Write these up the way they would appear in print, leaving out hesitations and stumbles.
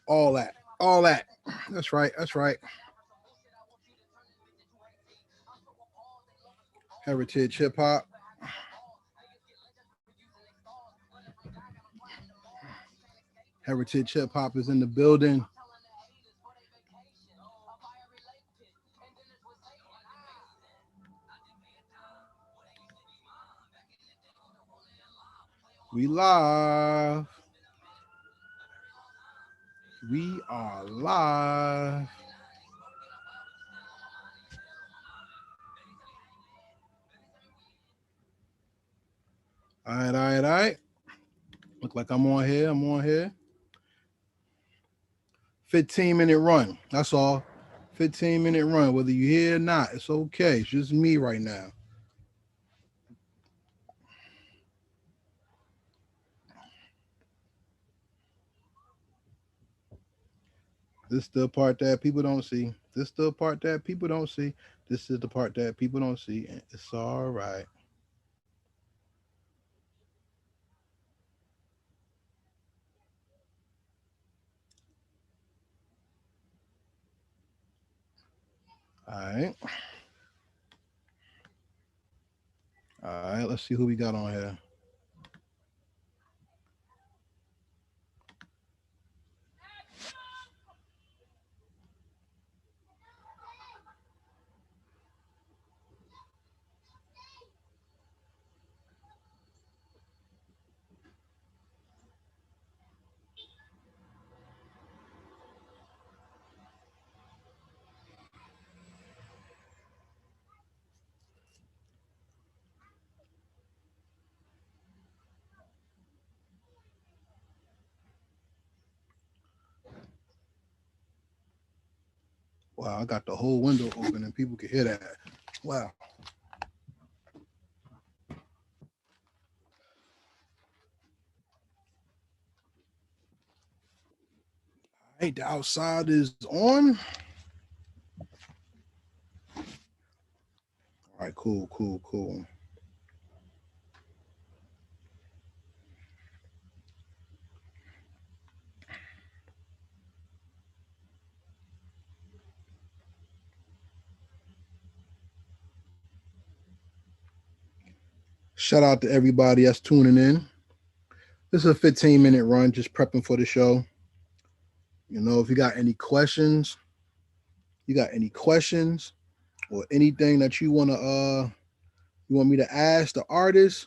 All that. All that. That's right. That's right. Heritage hip hop. Heritage hip hop is in the building. We live. We are live. All right, all right, all right. Look like I'm on here. I'm on here. 15-minute run. That's all. 15-minute run. Whether you hear or not, it's okay. It's just me right now. This is the part that people don't see. This is the part that people don't see. This is the part that people don't see. And it's all right. All right. All right. Let's see who we got on here. Wow, I got the whole window open and people can hear that. Wow. Hey, the outside is on. All right, cool, cool, cool. Shout out to everybody that's tuning in. This is a 15-minute run, just prepping for the show. You know, if you got any questions or anything that you want me to ask the artist,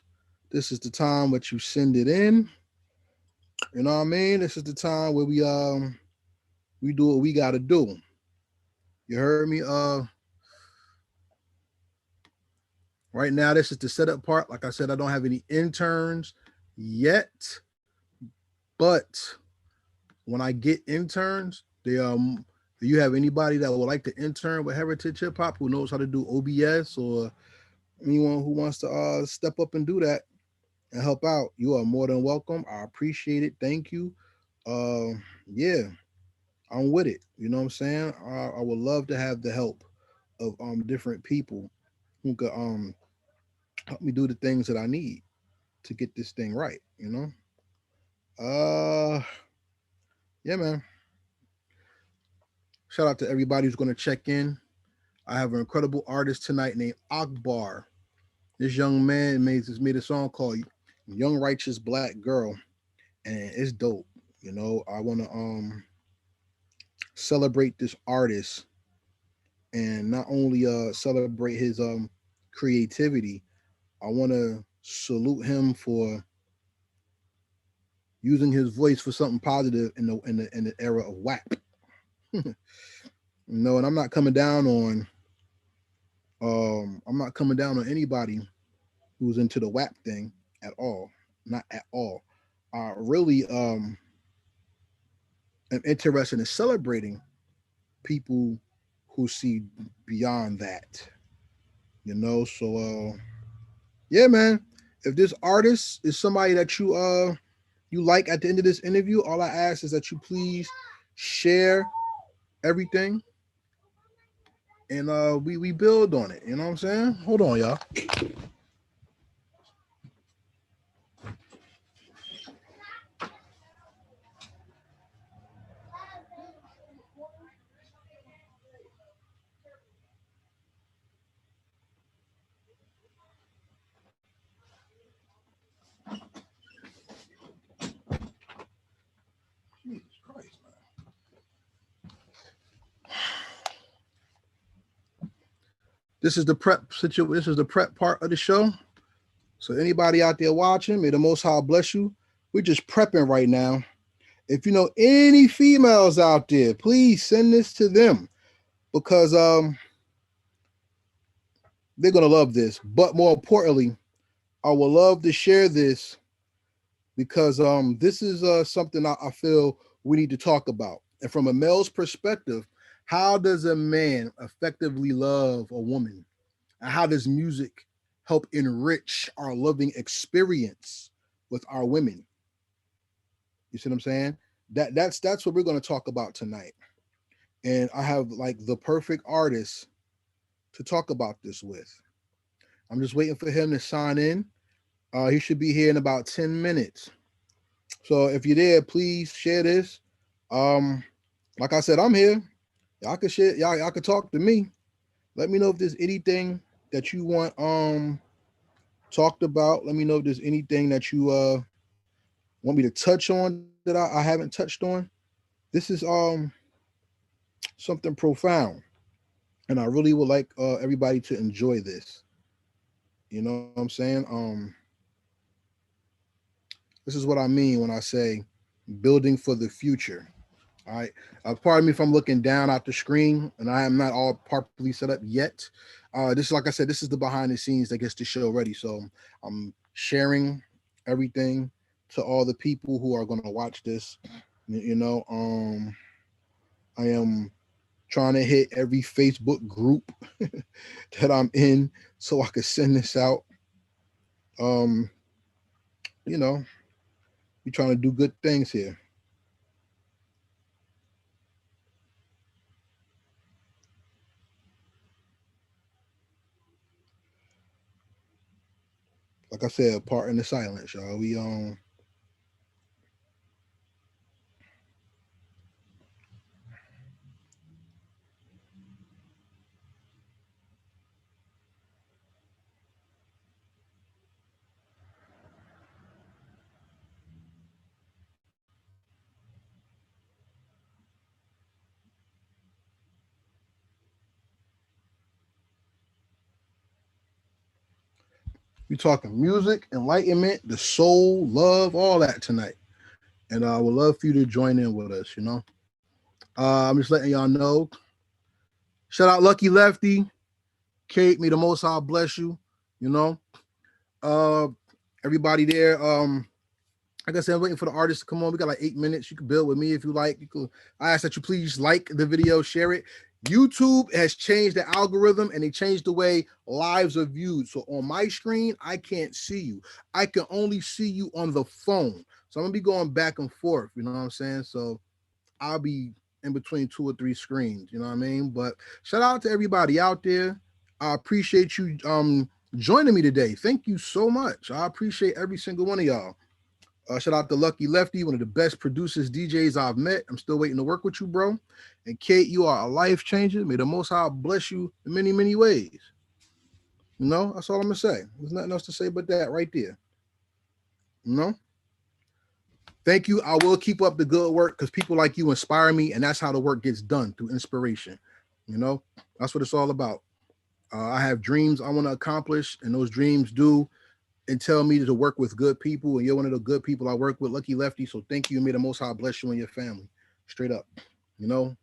this is the time that you send it in. You know what I mean? This is the time where we do what we gotta do. You heard me? Right now, this is the setup part. Like I said, I don't have any interns yet, but when I get interns, do you have anybody that would like to intern with Heritage Hip Hop who knows how to do OBS or anyone who wants to step up and do that and help out? You are more than welcome. I appreciate it. Thank you. Uh, yeah, I'm with it. You know what I'm saying? I would love to have the help of different people who could help me do the things that I need to get this thing right. You know? Yeah, man. Shout out to everybody who's going to check in. I have an incredible artist tonight named Akbar. This young man made a song called "Young Righteous Black Girl," and it's dope. You know, I want to celebrate this artist and not only celebrate his creativity. I want to salute him for using his voice for something positive in the era of WAP. You know, and I'm not coming down on anybody who's into the WAP thing at all. Not at all. I really am interested in celebrating people who see beyond that. You know, so yeah, man. If this artist is somebody that you like at the end of this interview, all I ask is that you please share everything and we build on it. You know what I'm saying? Hold on, y'all. This is the prep situation. This is the prep part of the show. So anybody out there watching, may the Most High bless you. We're just prepping right now. If you know any females out there, please send this to them because they're gonna love this. But more importantly, I would love to share this because this is something I feel we need to talk about. And from a male's perspective, how does a man effectively love a woman? And how does music help enrich our loving experience with our women? You see what I'm saying? That's what we're going to talk about tonight. And I have like the perfect artist to talk about this with. I'm just waiting for him to sign in. He should be here in about 10 minutes. So if you're there, please share this. Um, like I said, I'm here. Y'all can share, y'all can talk to me. Let me know if there's anything that you want talked about. Let me know if there's anything that you want me to touch on that I haven't touched on. This is something profound, and I really would like everybody to enjoy this. You know what I'm saying? This is what I mean when I say building for the future. All right. Pardon me if I'm looking down at the screen and I am not all properly set up yet. This is like I said, this is the behind the scenes that gets the show ready. So I'm sharing everything to all the people who are going to watch this. You know, I am trying to hit every Facebook group that I'm in so I could send this out. Um, you know, we're trying to do good things here. Like I said, part in the silence, y'all. We talking music, enlightenment, the soul, love, all that tonight. And I would love for you to join in with us, you know. I'm just letting y'all know. Shout out Lucky Lefty, Kate, may the most high bless you, you know. Uh everybody there. Like I said, I'm waiting for the artist to come on. We got like 8 minutes. You can build with me if you like. I ask that you please like the video, share it. YouTube has changed the algorithm and they changed the way lives are viewed. So on my screen, I can't see you. I can only see you on the phone. So I'm gonna be going back and forth. You know what I'm saying? So I'll be in between 2 or 3 screens. You know what I mean? But shout out to everybody out there. I appreciate you joining me today. Thank you so much. I appreciate every single one of y'all. Shout out to Lucky Lefty, one of the best producers, DJs I've met. I'm still waiting to work with you, bro. And Kate, you are a life changer. May the Most High bless you in many, many ways. You know, that's all I'm gonna say. There's nothing else to say but that right there. You know, thank you. I will keep up the good work because people like you inspire me, and that's how the work gets done through inspiration. You know, that's what it's all about. I have dreams I want to accomplish, and those dreams do and tell me to work with good people, and you're one of the good people I work with, Lucky Lefty. So thank you. May the Most High bless you and your family. Straight up. You know,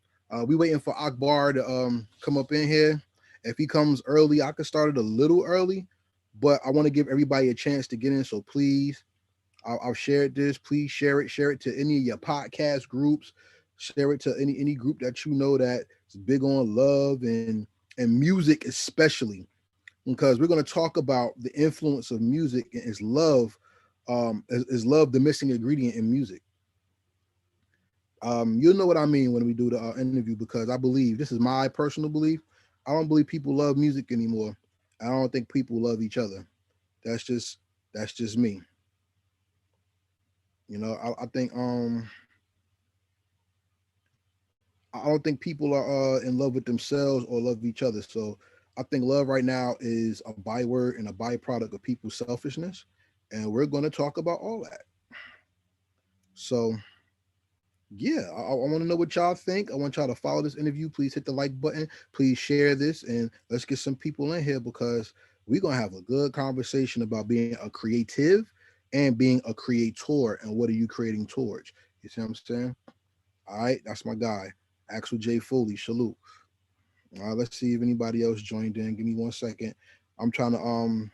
we waiting for Akbar to come up in here. If he comes early, I could start it a little early, but I want to give everybody a chance to get in. So please, I've shared this. Please share it. Share it to any of your podcast groups. Share it to any group that you know that is big on love and music, especially because we're going to talk about the influence of music and is love, is love the missing ingredient in music. You'll know what I mean when we do the interview because I believe this is my personal belief. I don't believe people love music anymore. I don't think people love each other. That's just me. You know, I don't think people are in love with themselves or love each other. So I think love right now is a byword and a byproduct of people's selfishness, and we're going to talk about all that. So yeah, I want to know what y'all think. I want y'all to follow this interview. Please hit the like button. Please share this, and let's get some people in here because we're gonna have a good conversation about being a creative and being a creator and what are you creating towards. You see what I'm saying? All right, that's my guy, Axel J. Foley. Salute. All right, let's see if anybody else joined in. Give me 1 second. I'm trying to um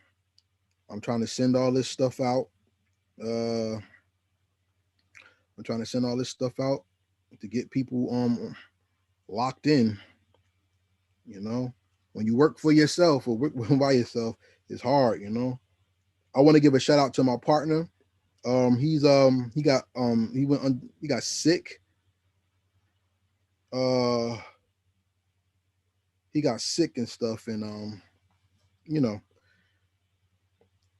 I'm trying to send all this stuff out. Uh I'm trying to send all this stuff out to get people locked in. You know, when you work for yourself or work by yourself, it's hard. I want to give a shout out to my partner. He got sick. Uh, he got sick and stuff, and you know,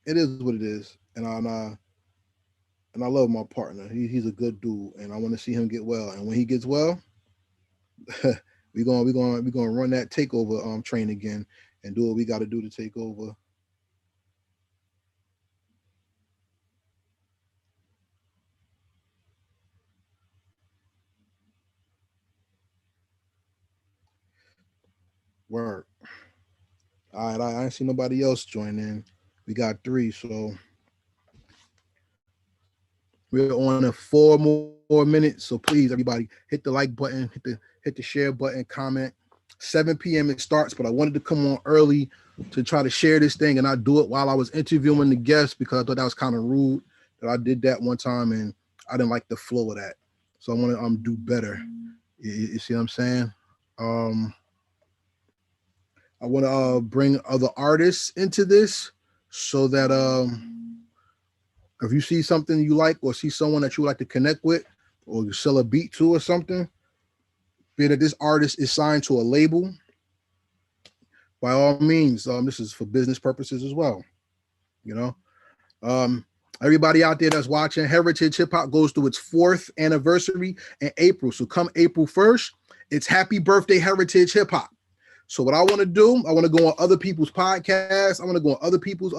it is what it is. And I love my partner. He's a good dude, and I want to see him get well. And when he gets well, we gonna run that takeover train again and do what we got to do to take over. Word. All right, I ain't see nobody else join in. We got three, so we're on in 4 more minutes. So please, everybody, hit the like button, hit the share button, comment. 7 p.m. it starts, but I wanted to come on early to try to share this thing, and I do it while I was interviewing the guests because I thought that was kind of rude that I did that one time, and I didn't like the flow of that. So I want to do better. You see what I'm saying? Um, I want to bring other artists into this so that if you see something you like or see someone that you like to connect with or you sell a beat to or something, be that this artist is signed to a label, by all means, this is for business purposes as well. You know, um, everybody out there that's watching, Heritage Hip Hop goes through its 4th anniversary in April. So come April 1st, it's Happy Birthday Heritage Hip Hop. So what I want to do, I want to go on other people's podcasts. I want to go on other people's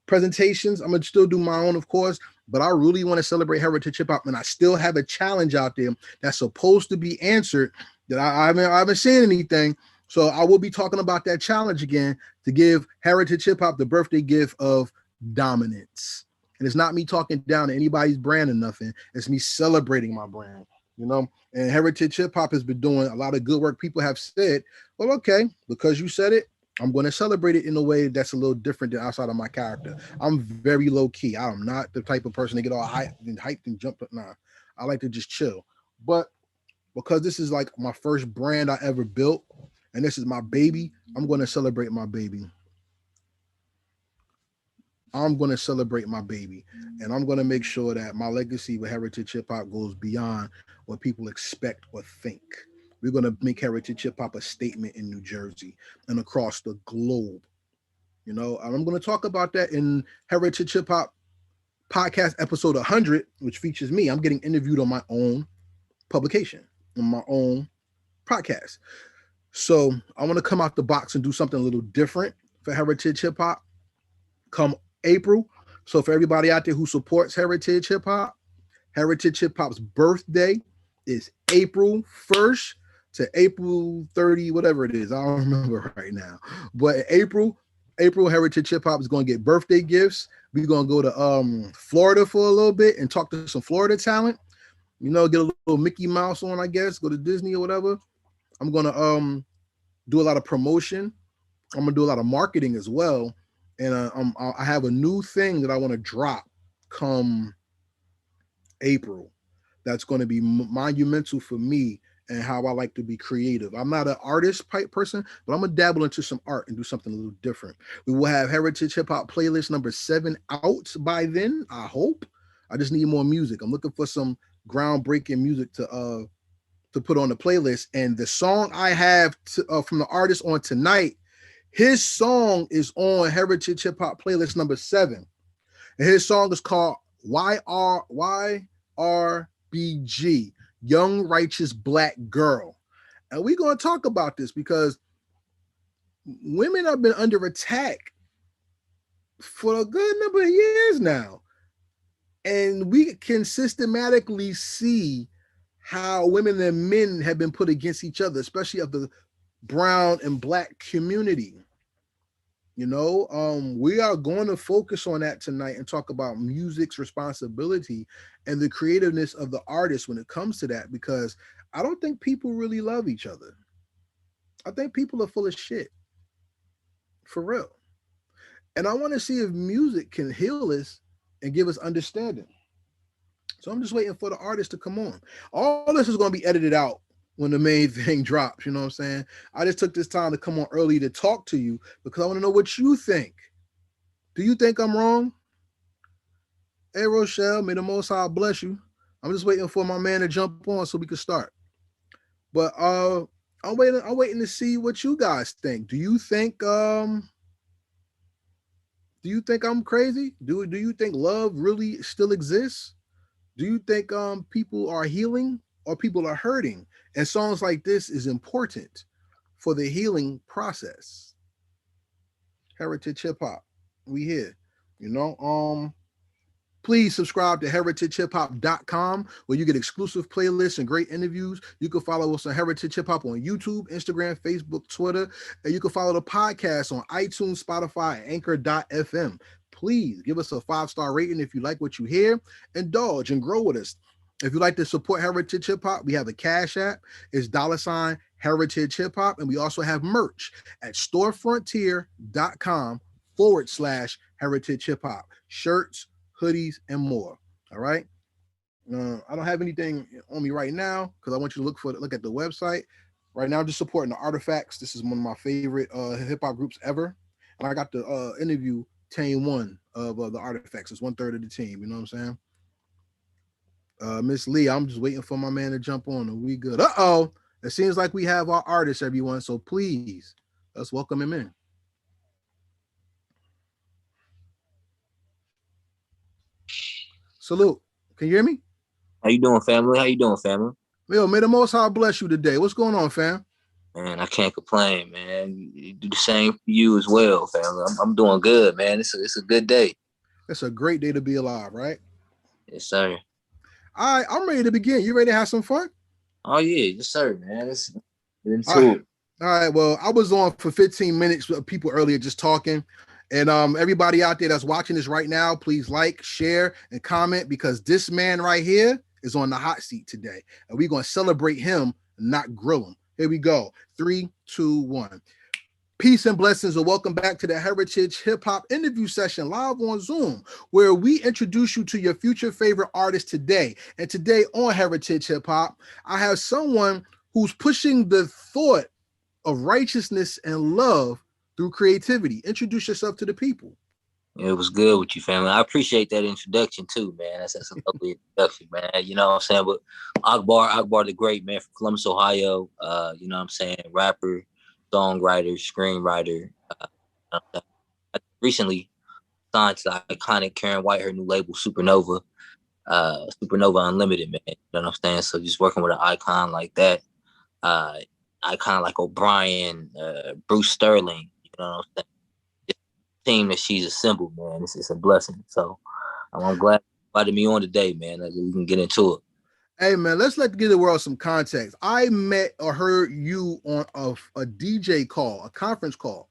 presentations. I'm gonna still do my own, of course, but I really want to celebrate Heritage Hip Hop, and I still have a challenge out there that's supposed to be answered that I haven't seen anything. So I will be talking about that challenge again to give Heritage Hip Hop the birthday gift of dominance. And it's not me talking down to anybody's brand or nothing. It's me celebrating my brand, you know. And Heritage Hip Hop has been doing a lot of good work. People have said, well, okay, because you said it, I'm going to celebrate it in a way that's a little different than outside of my character. I'm very low key. I'm not the type of person to get all hyped and jumped up. Nah, I like to just chill. But because this is like my first brand I ever built, and this is my baby, I'm going to celebrate my baby. I'm going to celebrate my baby, and I'm going to make sure that my legacy with Heritage Hip Hop goes beyond what people expect or think. We're going to make Heritage Hip Hop a statement in New Jersey and across the globe. And I'm going to talk about that in Heritage Hip Hop podcast episode 100, which features me. I'm getting interviewed on my own publication, on my own podcast. So I want to come out the box and do something a little different for Heritage Hip Hop come April. So for everybody out there who supports Heritage Hip Hop, Heritage Hip Hop's birthday is April 1st to April 30, whatever it is. I don't remember right now. But April Heritage Hip Hop is going to get birthday gifts. We're going to go to Florida for a little bit and talk to some Florida talent. Get a little Mickey Mouse on, I guess, go to Disney or whatever. I'm going to do a lot of promotion. I'm going to do a lot of marketing as well. And I have a new thing that I want to drop come April that's going to be monumental for me and how I like to be creative. I'm not an artist type person, but I'm going to dabble into some art and do something a little different. We will have Heritage Hip Hop playlist number 7 out by then, I hope. I just need more music. I'm looking for some groundbreaking music to put on the playlist. And the song I have from the artist on tonight, his song is on Heritage Hip Hop playlist number 7. And his song is called YRBG, Young Righteous Black Girl. And we're going to talk about this because women have been under attack for a good number of years now. And we can systematically see how women and men have been put against each other, especially of the brown and black community. We are going to focus on that tonight and talk about music's responsibility and the creativeness of the artist when it comes to that, because I don't think people really love each other. I think people are full of shit, for real. And I want to see if music can heal us and give us understanding. So I'm just waiting for the artist to come on. All this is going to be edited out when the main thing drops. You know what I'm saying? I just took this time to come on early to talk to you because I want to know what you think. Do you think I'm wrong? Hey, Rochelle, may the Most High bless you. I'm just waiting for my man to jump on so we can start. But I'm waiting to see what you guys think. Do you think I'm crazy? Do you think love really still exists? Do you think people are healing or people are hurting? And songs like this is important for the healing process. Heritage Hip Hop, we here. You know, please subscribe to heritagehiphop.com where you get exclusive playlists and great interviews. You can follow us on Heritage Hip Hop on YouTube, Instagram, Facebook, Twitter, and you can follow the podcast on iTunes, Spotify, and Anchor.fm. Please give us a 5-star rating if you like what you hear. Indulge and grow with us. If you'd like to support Heritage Hip Hop, we have a Cash App. It's $Heritage Hip Hop. And we also have merch at storefrontier.com/Heritage Hip Hop. Shirts, hoodies, and more. All right. I don't have anything on me right now because I want you to look at the website. Right now, I'm just supporting the Artifacts. This is one of my favorite hip hop groups ever. And I got to interview Tane One of the Artifacts. It's 1/3 of the team. You know what I'm saying? Miss Lee, I'm just waiting for my man to jump on and we good. It seems like we have our artists, everyone. So please, let's welcome him in. Salute. Can you hear me? How you doing, family? How you doing, family? Yo, may the Most High bless you today. What's going on, fam? Man, I can't complain, man. You do the same for you as well, family. I'm doing good, man. It's a good day. It's a great day to be alive, right? Yes, sir. All right, I'm ready to begin. You ready to have some fun? Oh yeah, yes, sir, man. Let's get All into right. it. All right. Well, I was on for 15 minutes with people earlier just talking. And everybody out there that's watching this right now, please like, share, and comment because this man right here is on the hot seat today. And we're going to celebrate him, not grill him. Here we go. 3, 2, 1. Peace and blessings, and welcome back to the Heritage Hip Hop interview session live on Zoom, where we introduce you to your future favorite artist today. And today on Heritage Hip Hop, I have someone who's pushing the thought of righteousness and love through creativity. Introduce yourself to the people. It was good with you, family. I appreciate that introduction too, man. That's a lovely introduction, man. You know what I'm saying? But Akbar the Great, man, from Columbus, Ohio. You know what I'm saying? Rapper, songwriter, screenwriter. I recently signed to the iconic Karen White, her new label, Supernova Unlimited, man. You know what I'm saying? So just working with an icon like that, icon like O'Brien, Bruce Sterling, you know what I'm saying? Just the team that she's assembled, man. It's a blessing. So I'm glad you invited me on today, man. We can get into it. Hey man, let's give the world some context. I met or heard you on a DJ call, a conference call.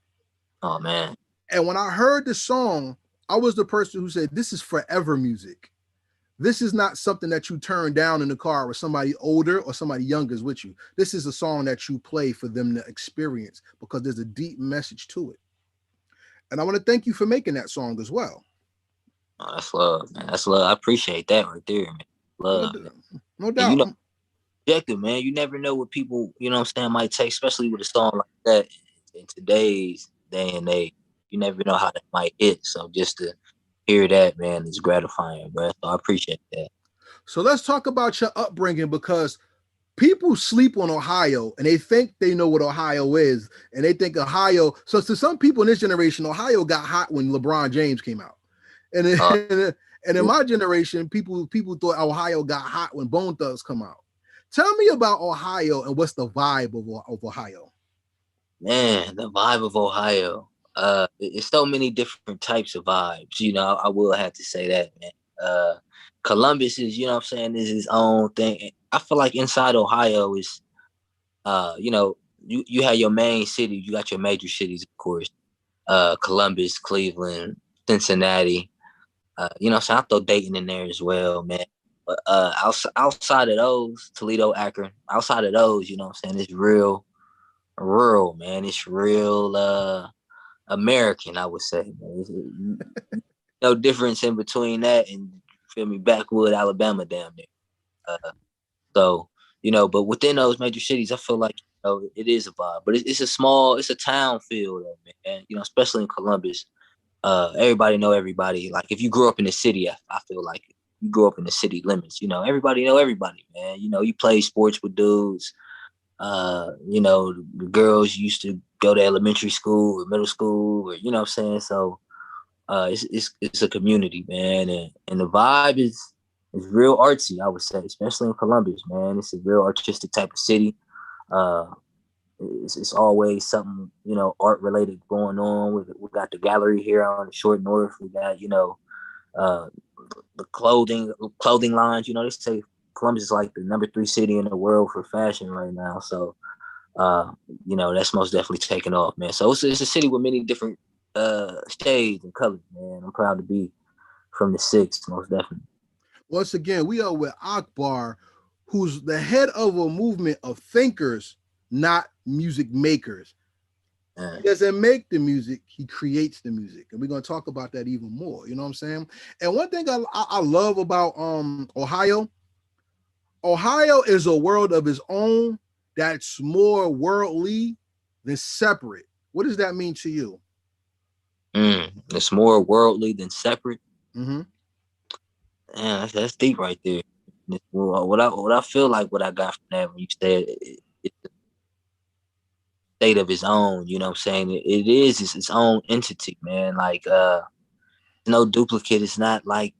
Oh man. And when I heard the song, I was the person who said, this is forever music. This is not something that you turn down in the car with somebody older or somebody younger is with you. This is a song that you play for them to experience because there's a deep message to it. And I want to thank you for making that song as well. Oh, that's love, man. That's love. I appreciate that right there, man. Love. No doubt. And you know, objective, man. You never know what people, you know what I'm saying, might take, especially with a song like that in today's day and age. You never know how that might hit. So just to hear that, man, is gratifying, bro. So I appreciate that. So let's talk about your upbringing because people sleep on Ohio and they think they know what Ohio is. And they think Ohio. So to some people in this generation, Ohio got hot when LeBron James came out. And in my generation, people thought Ohio got hot when Bone Thugs come out. Tell me about Ohio and what's the vibe of Ohio? Man, the vibe of Ohio. It's so many different types of vibes. You know, I will have to say that, man. Columbus is, you know what I'm saying, is his own thing. I feel like inside Ohio is, you know, you have your main city. You got your major cities, of course, Columbus, Cleveland, Cincinnati. You know, so I throw Dayton in there as well, man. But outside of those, Toledo, Akron, outside of those, you know what I'm saying, it's real rural, man. It's real American, I would say. Man. No difference in between that and, feel me, backwood Alabama down there. Uh, so, you know, but within those major cities, I feel like, you know, it is a vibe. But it's a town feel though, man. You know, especially in Columbus. Everybody know everybody. Like if you grew up in the city, I feel like you grew up in the city limits. You know, everybody know everybody, man. You know, you play sports with dudes. You know, the girls used to go to elementary school or middle school, or you know what I'm saying. So, it's a community, man, and the vibe is real artsy. I would say, especially in Columbus, man. It's a real artistic type of city. Uh, it's always something, you know, art related going on. We got the gallery here on the short north. We got, you know, uh, the clothing lines. You know, they say Columbus is like the number 3 city in the world for fashion right now. So, uh, you know, that's most definitely taking off, man. So it's a city with many different shades and colors, man. I'm proud to be from the six, most definitely. Once again, we are with Akbar, who's the head of a movement of thinkers, not music makers. He Man. doesn't make the music, he creates the music. And we're going to talk about that even more. You know what I'm saying? And one thing I love about Ohio, Ohio is a world of its own that's more worldly than separate. What does that mean to you? It's more worldly than separate. Mm-hmm. Man, that's deep right there. What I feel like what I got from that when you said it's a state of its own. You know what I'm saying? It is it's its own entity, man. Like no duplicate. It's not like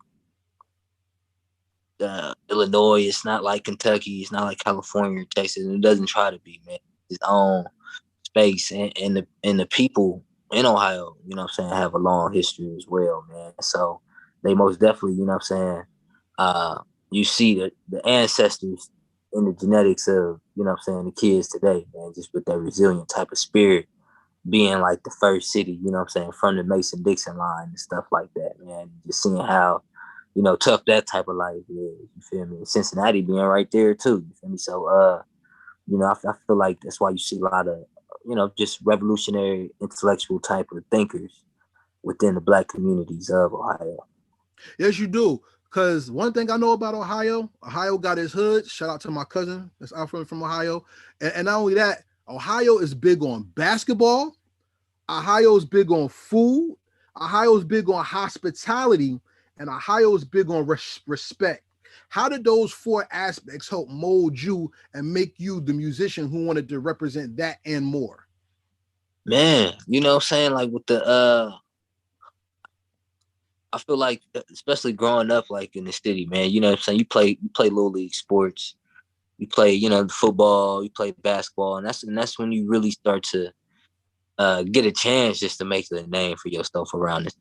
Illinois. It's not like Kentucky. It's not like California or Texas. And it doesn't try to be, man. It's its own space, and the people in Ohio, you know what I'm saying, have a long history as well, man. So they most definitely, you know what I'm saying, uh, you see the ancestors in the genetics of, you know what I'm saying, the kids today, man, just with that resilient type of spirit being like the first city, you know what I'm saying, from the Mason Dixon line and stuff like that, man. Just seeing how, you know, tough that type of life is, you feel me? Cincinnati being right there too, you feel me? So you know, I feel like that's why you see a lot of, you know, just revolutionary intellectual type of thinkers within the black communities of Ohio. Yes, you do. Because one thing I know about Ohio, Ohio got his hood. Shout out to my cousin that's out from Ohio. And not only that, Ohio is big on basketball. Ohio is big on food. Ohio is big on hospitality. And Ohio is big on respect. How did those 4 aspects help mold you and make you the musician who wanted to represent that and more? Man, you know what I'm saying? Like with the I feel like especially growing up like in the city, man, you know what I'm saying? You play little league sports, you play, you know, football, you play basketball, and that's when you really start to get a chance just to make a name for yourself around this.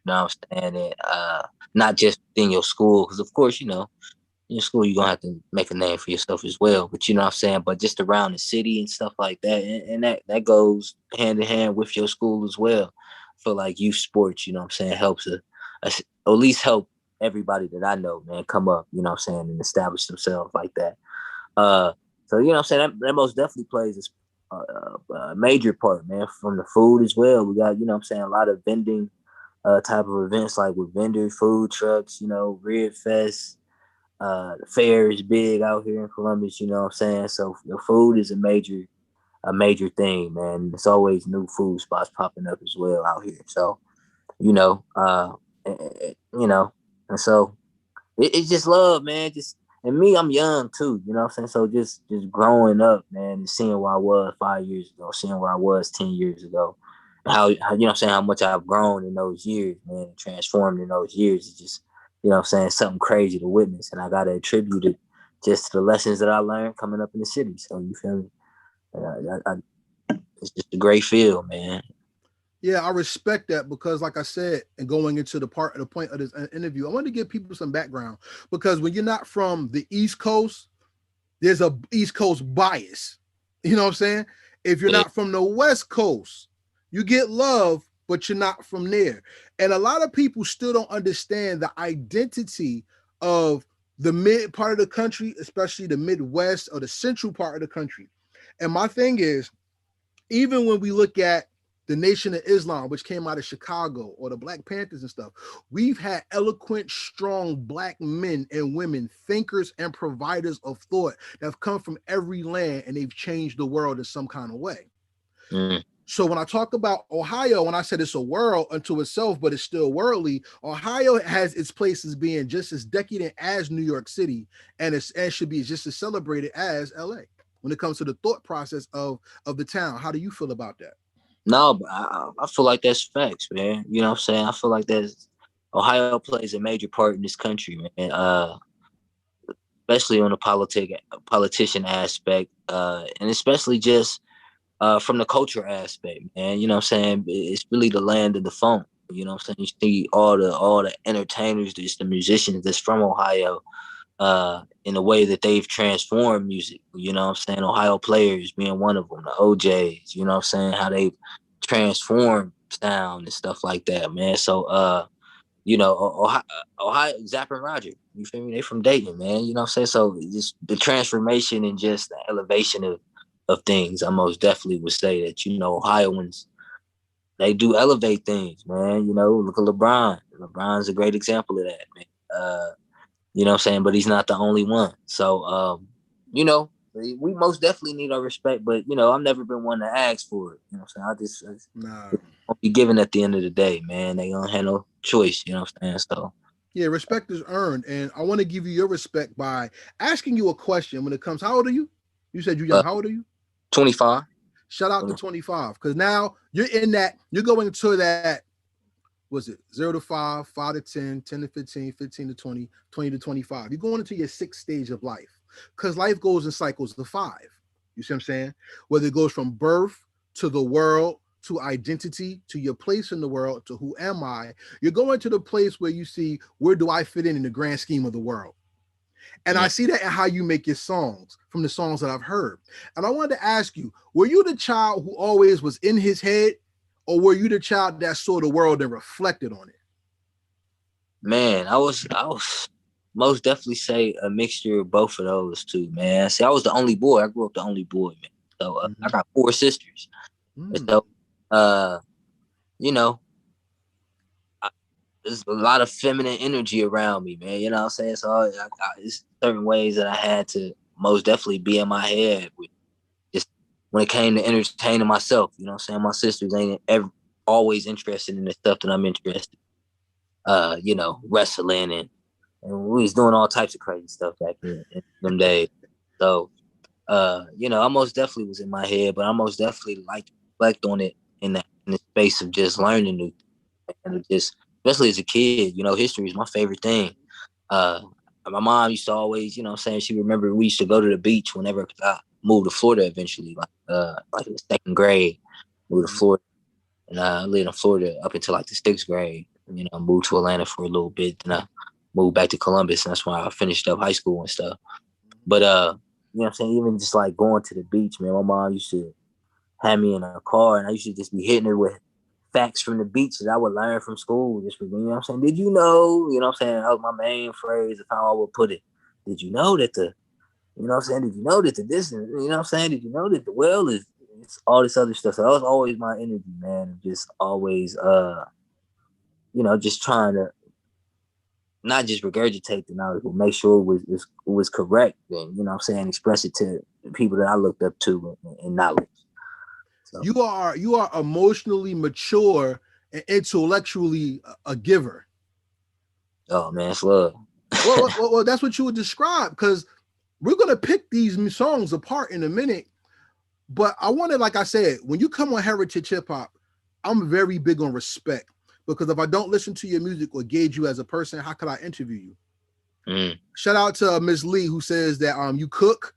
You know what I'm saying? And not just within your school, because of course, you know, in school you're gonna have to make a name for yourself as well. But you know what I'm saying? But just around the city and stuff like that, and that goes hand in hand with your school as well. I feel like youth sports, you know what I'm saying, helps at least help everybody that I know, man, come up, you know what I'm saying, and establish themselves like that. Uh, so you know what I'm saying, that most definitely plays a major part, man, from the food as well. We got, you know what I'm saying, a lot of vending type of events like with vendors, food trucks, you know, Rib Fest, the fair is big out here in Columbus, you know what I'm saying? So the food is a major thing, man. There's always new food spots popping up as well out here. So, you know, you know, and so it's just love, man. Just and me, I'm young too, you know what I'm saying? So just growing up, man, and seeing where I was 5 years ago, seeing where I was 10 years ago, how you know what I'm saying, how much I've grown in those years, man, transformed in those years. It's just, you know what I'm saying, something crazy to witness. And I gotta attribute it just to the lessons that I learned coming up in the city. So you feel me? It's just a great feel, man. Yeah, I respect that because, like I said, and going into the point of this interview, I want to give people some background because when you're not from the East Coast, there's a East Coast bias. You know what I'm saying? If you're Yeah. not from the West Coast, you get love, but you're not from there. And a lot of people still don't understand the identity of the mid part of the country, especially the Midwest or the central part of the country. And my thing is, even when we look at the Nation of Islam, which came out of Chicago, or the Black Panthers and stuff, we've had eloquent, strong Black men and women, thinkers and providers of thought that have come from every land, and they've changed the world in some kind of way. Mm. So when I talk about Ohio, when I said it's a world unto itself, but it's still worldly, Ohio has its place as being just as decadent as New York City, and should be just as celebrated as LA when it comes to the thought process of the town. How do you feel about that? No, but I feel like that's facts, man. You know what I'm saying? I feel like that's Ohio plays a major part in this country, man. Especially on the politician aspect, and especially just from the culture aspect, man. You know what I'm saying? It's really the land of the funk. You know what I'm saying? You see all the entertainers, just the musicians that's from Ohio, in the way that they've transformed music. You know what I'm saying? Ohio players being one of them, the OJs, you know what I'm saying? How they've transformed sound and stuff like that, man. So Ohio, Zapp and Roger, you feel me? They from Dayton, man. You know what I'm saying? So just the transformation and just the elevation of things, I most definitely would say that, Ohioans, they do elevate things, man. Look at LeBron. LeBron's a great example of that, man. You know what I'm saying? But he's not the only one. So, we most definitely need our respect, but, I've never been one to ask for it. You know what I'm saying? I just Nah. won't be given at the end of the day, man. They don't have no choice, you know what I'm saying? So, Yeah, respect is earned, and I want to give you your respect by asking you a question. When it comes, how old are you? You said you're young. uh, How old are you? 25. Shout out to 25, because now you're in that. You're going to that. Was it 0 to 5, 5 to 10, 10 to 15, 15 to 20, 20 to 25? You're going into your sixth stage of life, because life goes in cycles of 5. You see what I'm saying? Whether it goes from birth to the world to identity to your place in the world to who am I, you're going to the place where you see, where do I fit in the grand scheme of the world? And I Mm. see that in how you make your songs, from the songs that I've heard. And I wanted to ask you, were you the child who always was in his head, or were you the child that saw the world and reflected on it? Man, I was most definitely say a mixture of both of those two, man. See, I was the only boy. I grew up the only boy, man. So I Mm-hmm. got 4 sisters. And Mm. so, uh, you know, there's a lot of feminine energy around me, man. You know what I'm saying? So it's certain ways that I had to most definitely be in my head with, just when it came to entertaining myself. You know what I'm saying? My sisters ain't ever always interested in the stuff that I'm interested. Wrestling, and we was doing all types of crazy stuff back in them days. So, I most definitely was in my head, but I most definitely like to reflect on it in the space of just learning new things, and just, especially as a kid, history is my favorite thing. Uh, my mom used to always, what I'm saying, she remembered we used to go to the beach whenever I moved to Florida eventually, like in the second grade, moved to Mm-hmm. Florida, and I lived in Florida up until like the sixth grade. Moved to Atlanta for a little bit, then I moved back to Columbus, and that's why I finished up high school and stuff. But what I'm saying, even just like going to the beach, man, my mom used to have me in a car, and I used to just be hitting her with facts from the beach that I would learn from school. Just, what I'm saying, did you know? You know what I'm saying? That was my main phrase of how I would put it. Did you know that what I'm saying? Did you know that the distance, you know what I'm saying? Did you know that the well is, it's all this other stuff? So that was always my energy, man. Just always, just trying to not just regurgitate the knowledge, but make sure it was correct. And, what I'm saying, express it to the people that I looked up to in knowledge. So, You are emotionally mature and intellectually a giver. oh man, it's love. Well, that's what you would describe, because we're gonna pick these songs apart in a minute. But I wanted, like I said, when you come on Heritage Hip Hop, I'm very big on respect, because if I don't listen to your music or gauge you as a person, how could I interview you? Mm. Shout out to Miss Lee, who says that you cook,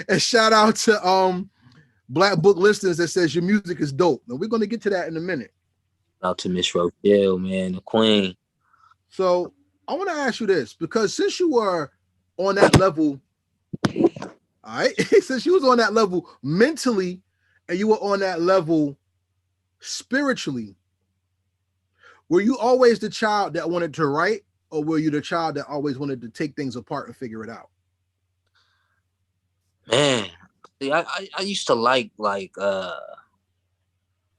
and shout out to Black Book Listeners that says your music is dope. Now we're gonna get to that in a minute. Out to Miss Rochelle, man, the queen. So I want to ask you this, because since you were on that level All right. Since you was on that level mentally and you were on that level spiritually, were you always the child that wanted to write, or were you the child that always wanted to take things apart and figure it out? Man, see, I used to like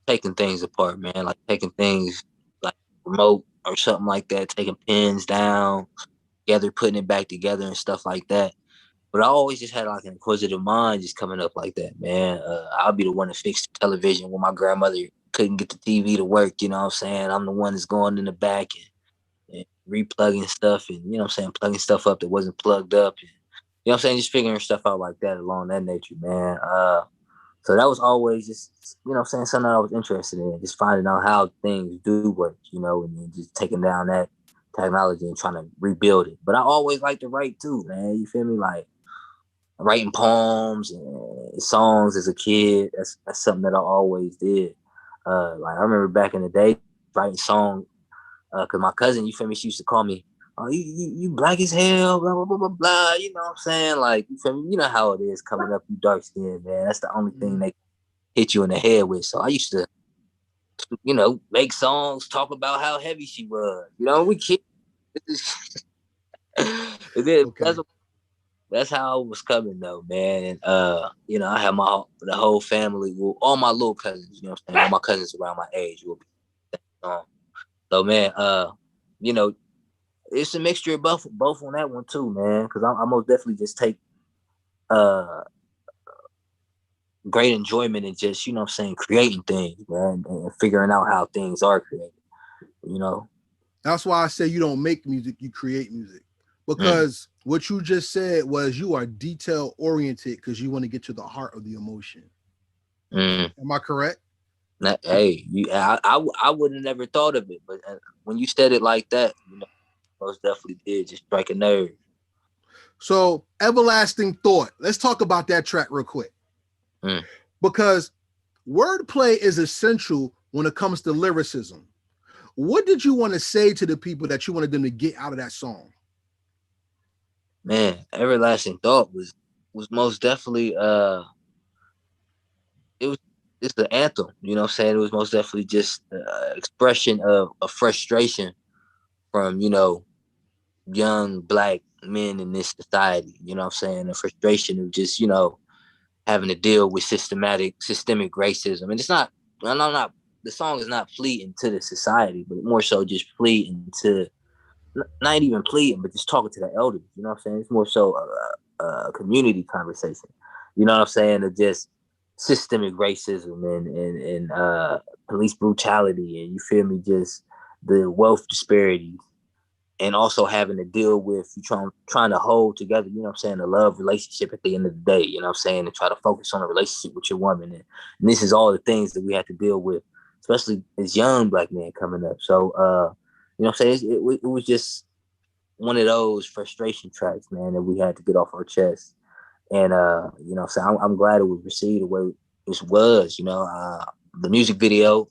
taking things apart, man. Like taking things like remote or something like that, taking pins down, together, putting it back together and stuff like that. But I always just had like an inquisitive mind just coming up like that, man. I'll be the one to fix the television when my grandmother couldn't get the TV to work, you know what I'm saying? I'm the one that's going in the back and replugging stuff and, you know what I'm saying, plugging stuff up that wasn't plugged up. And, you know what I'm saying? Just figuring stuff out like that along that nature, man. So that was always just, you know what I'm saying, something I was interested in, just finding out how things do work, you know, and then just taking down that technology and trying to rebuild it. But I always like to write too, man. You feel me? Like writing poems and songs as a kid. That's something that I always did. Like I remember back in the day writing songs because my cousin, you feel me, she used to call me, oh, you black as hell, blah, blah, blah, blah, blah. You know what I'm saying? Like, you feel me? You know how it is coming up, you dark skinned, man. That's the only thing they hit you in the head with. So I used to, you know, make songs, talk about how heavy she was. You know, we kids. And then Okay. that's how it was coming though, man. And you know, I had the whole family, well, all my little cousins, you know what I'm saying? All my cousins around my age will be so man, you know, it's a mixture of both on that one too, man. Because I most definitely just take uh great enjoyment in just, you know what I'm saying, creating things, man, and figuring out how things are created, you know. That's why I say you don't make music, you create music. Mm, Because what you just said was you are detail oriented because you want to get to the heart of the emotion. mm. Am I correct? Hey, I would have never thought of it, but when you said it like that, you know, most definitely did just strike a nerve. So, Everlasting Thought. Let's talk about that track real quick. Mm. Because wordplay is essential when it comes to lyricism. What did you want to say to the people that you wanted them to get out of that song? Man, everlasting thought was most definitely it was it's the anthem, you know what I'm saying? It was most definitely just expression of frustration from, you know, young black men in this society, you know what I'm saying? The frustration of just, you know, having to deal with systemic racism. And it's not I'm not the song is not pleading to the society, but more so just pleading to not even pleading, but just talking to the elders. You know what I'm saying? It's more so a community conversation. You know what I'm saying? Of just systemic racism and police brutality, and you feel me? Just the wealth disparities, and also having to deal with you trying to hold together. You know what I'm saying? The love relationship at the end of the day. You know what I'm saying? And try to focus on a relationship with your woman, and this is all the things that we have to deal with, especially as young black men coming up. So. You know what I'm saying? It was just one of those frustration tracks, man, that we had to get off our chest. And you know, so I'm glad it was received the way it was. You know, the music video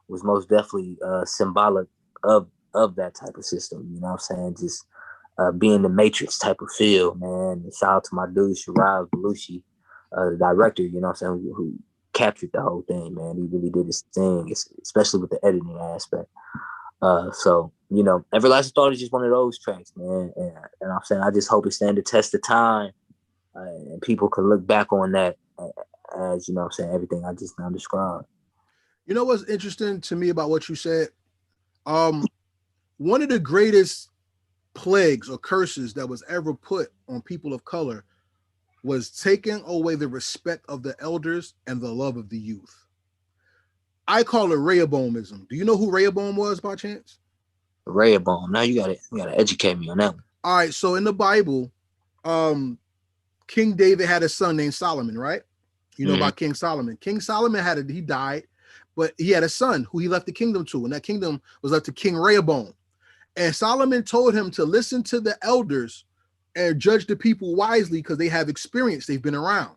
was most definitely symbolic of that type of system. You know what I'm saying? Just being the Matrix type of feel, man. And shout out to my dude Shiraz Belushi, the director. You know what I'm saying? Who captured the whole thing, man. He really did his thing, especially with the editing aspect. So you know, Everlasting Thought is just one of those tracks, man. And I'm saying I just hope it stand the test of time, and people can look back on that as you know, what I'm saying everything I just now described. You know what's interesting to me about what you said? Um, One of the greatest plagues or curses that was ever put on people of color was taking away the respect of the elders and the love of the youth. I call it Rehoboamism. Do you know who Rehoboam was by chance? Rehoboam. Now you gotta educate me on that one. All right, so in the Bible, um, King David had a son named Solomon, right? You know Mm-hmm. about King Solomon. King Solomon he died, but he had a son who he left the kingdom to, and that kingdom was left to King Rehoboam. And Solomon told him to listen to the elders and judge the people wisely because they have experience, they've been around.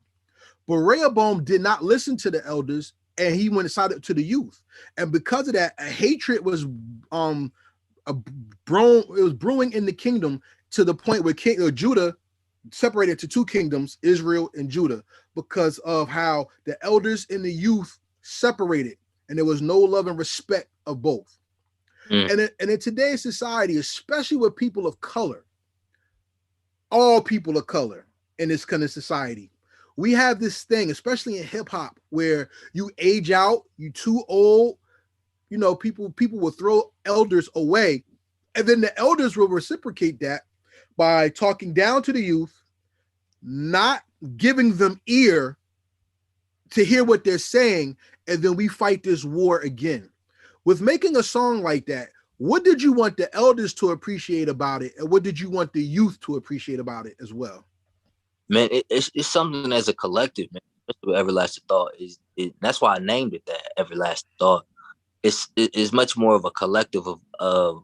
But Rehoboam did not listen to the elders, and he went aside to the youth. And because of that, a hatred was it was brewing in the kingdom to the point where King Judah separated into two kingdoms, Israel and Judah, because of how the elders and the youth separated, and there was no love and respect of both. Mm. And in today's society, especially with people of color, all people of color in this kind of society, we have this thing, especially in hip hop, where you age out, you too old, people will throw elders away, and then the elders will reciprocate that by talking down to the youth, not giving them ear to hear what they're saying, and then we fight this war again. With making a song like that, what did you want the elders to appreciate about it, and what did you want the youth to appreciate about it as well? Man, it's something as a collective, man. Especially with Everlasting Thought that's why I named it that, Everlasting Thought. It's much more of a collective of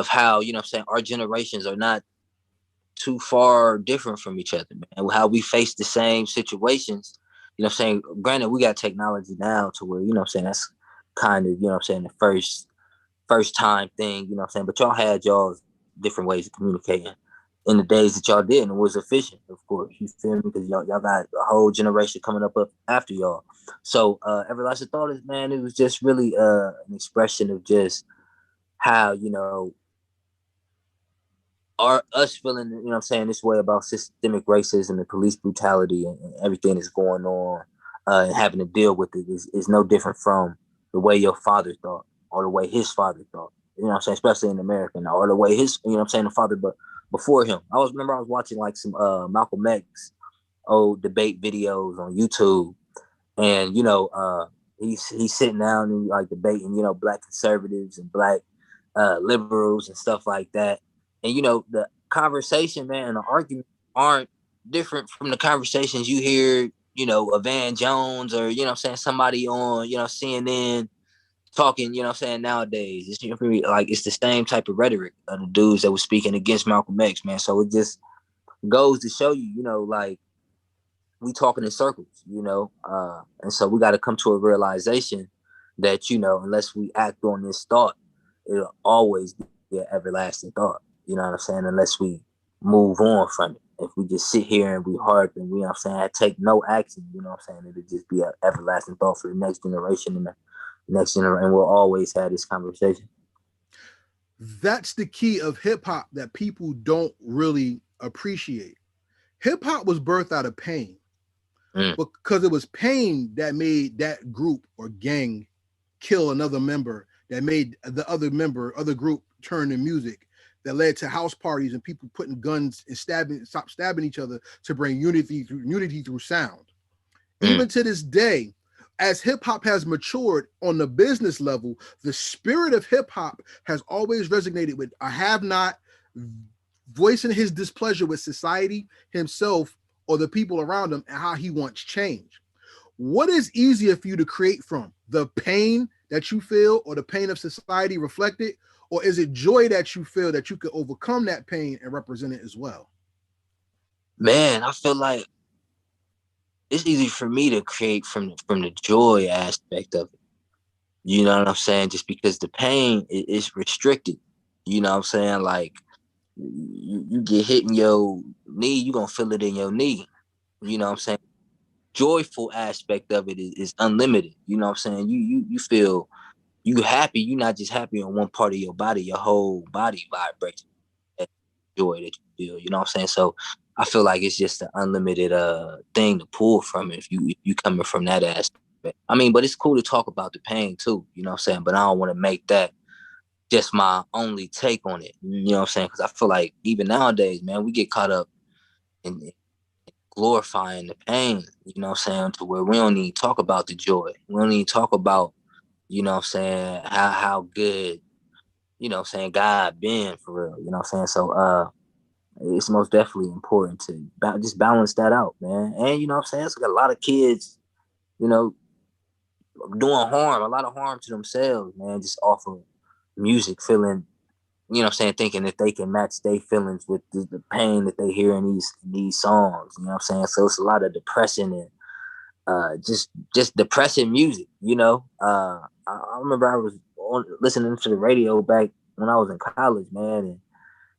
how, you know what I'm saying, our generations are not too far different from each other, man. How we face the same situations. You know what I'm saying? Granted, we got technology now to where, you know what I'm saying, that's kind of, you know what I'm saying, the first time thing, you know what I'm saying? But y'all had y'all's different ways of communicating in the days that y'all did, and it was efficient, of course. You feel me? Because y'all got a whole generation coming up after y'all. So Everlasting Thought is, man, it was just really an expression of just how, you know, are us feeling, you know what I'm saying, this way about systemic racism and police brutality and everything that's going on, and having to deal with it is no different from the way your father thought or the way his father thought. You know what I'm saying? Especially in America now, or the way his, you know what I'm saying, the father, but before him. Remember I was watching like some Malcolm X old debate videos on YouTube, and he's sitting down and like debating, you know, black conservatives and black liberals and stuff like that. And you know, the conversation, man, and the argument aren't different from the conversations you hear, you know, a Van Jones or, you know what I'm saying, somebody on, you know, CNN talking, you know what I'm saying, nowadays. It's, you know, like it's the same type of rhetoric of the dudes that was speaking against Malcolm X, man. So it just goes to show you, you know, like we talking in circles, you know, and so we got to come to a realization that, you know, unless we act on this thought, it'll always be an everlasting thought. You know what I'm saying? Unless we move on from it. If we just sit here and we harp and we, you know what I'm saying, take no action, you know what I'm saying, it'll just be an everlasting thought for the next generation and the next generation, and we'll always have this conversation. That's the key of hip hop that people don't really appreciate. Hip hop was birthed out of pain, Mm. because it was pain that made that group or gang kill another member, that made the other group turn to music, that led to house parties and people putting guns and stop stabbing each other to bring unity through sound. Mm. Even to this day, as hip hop has matured on the business level, the spirit of hip hop has always resonated with a have not, voicing his displeasure with society, himself, or the people around him, and how he wants change. What is easier for you to create from? The pain that you feel or the pain of society reflected? Or is it joy that you feel that you could overcome that pain and represent it as well? Man, I feel like it's easy for me to create from the joy aspect of it. You know what I'm saying? Just because the pain is restricted. You know what I'm saying? Like you get hit in your knee, you gonna feel it in your knee. You know what I'm saying? Joyful aspect of it is unlimited. You know what I'm saying? You feel you happy. You're not just happy on one part of your body. Your whole body vibrates that joy that you feel. You know what I'm saying? So I feel like it's just an unlimited thing to pull from if you coming from that aspect. I mean, but it's cool to talk about the pain too. You know what I'm saying? But I don't want to make that just my only take on it. You know what I'm saying? Because I feel like even nowadays, man, we get caught up in glorifying the pain, you know what I'm saying, to where we don't even talk about the joy. We don't even talk about, you know what I'm saying, how good, you know what I'm saying, God been for real, you know what I'm saying? So it's most definitely important to just balance that out, man. And you know what I'm saying, it's got a lot of kids, you know, doing harm, a lot of harm to themselves, man, just off of music, feeling, you know what I'm saying, thinking that they can match their feelings with the pain that they hear in these songs, you know what I'm saying? So it's a lot of depression and just depressing music, you know. I remember I was listening to the radio back when I was in college, man, and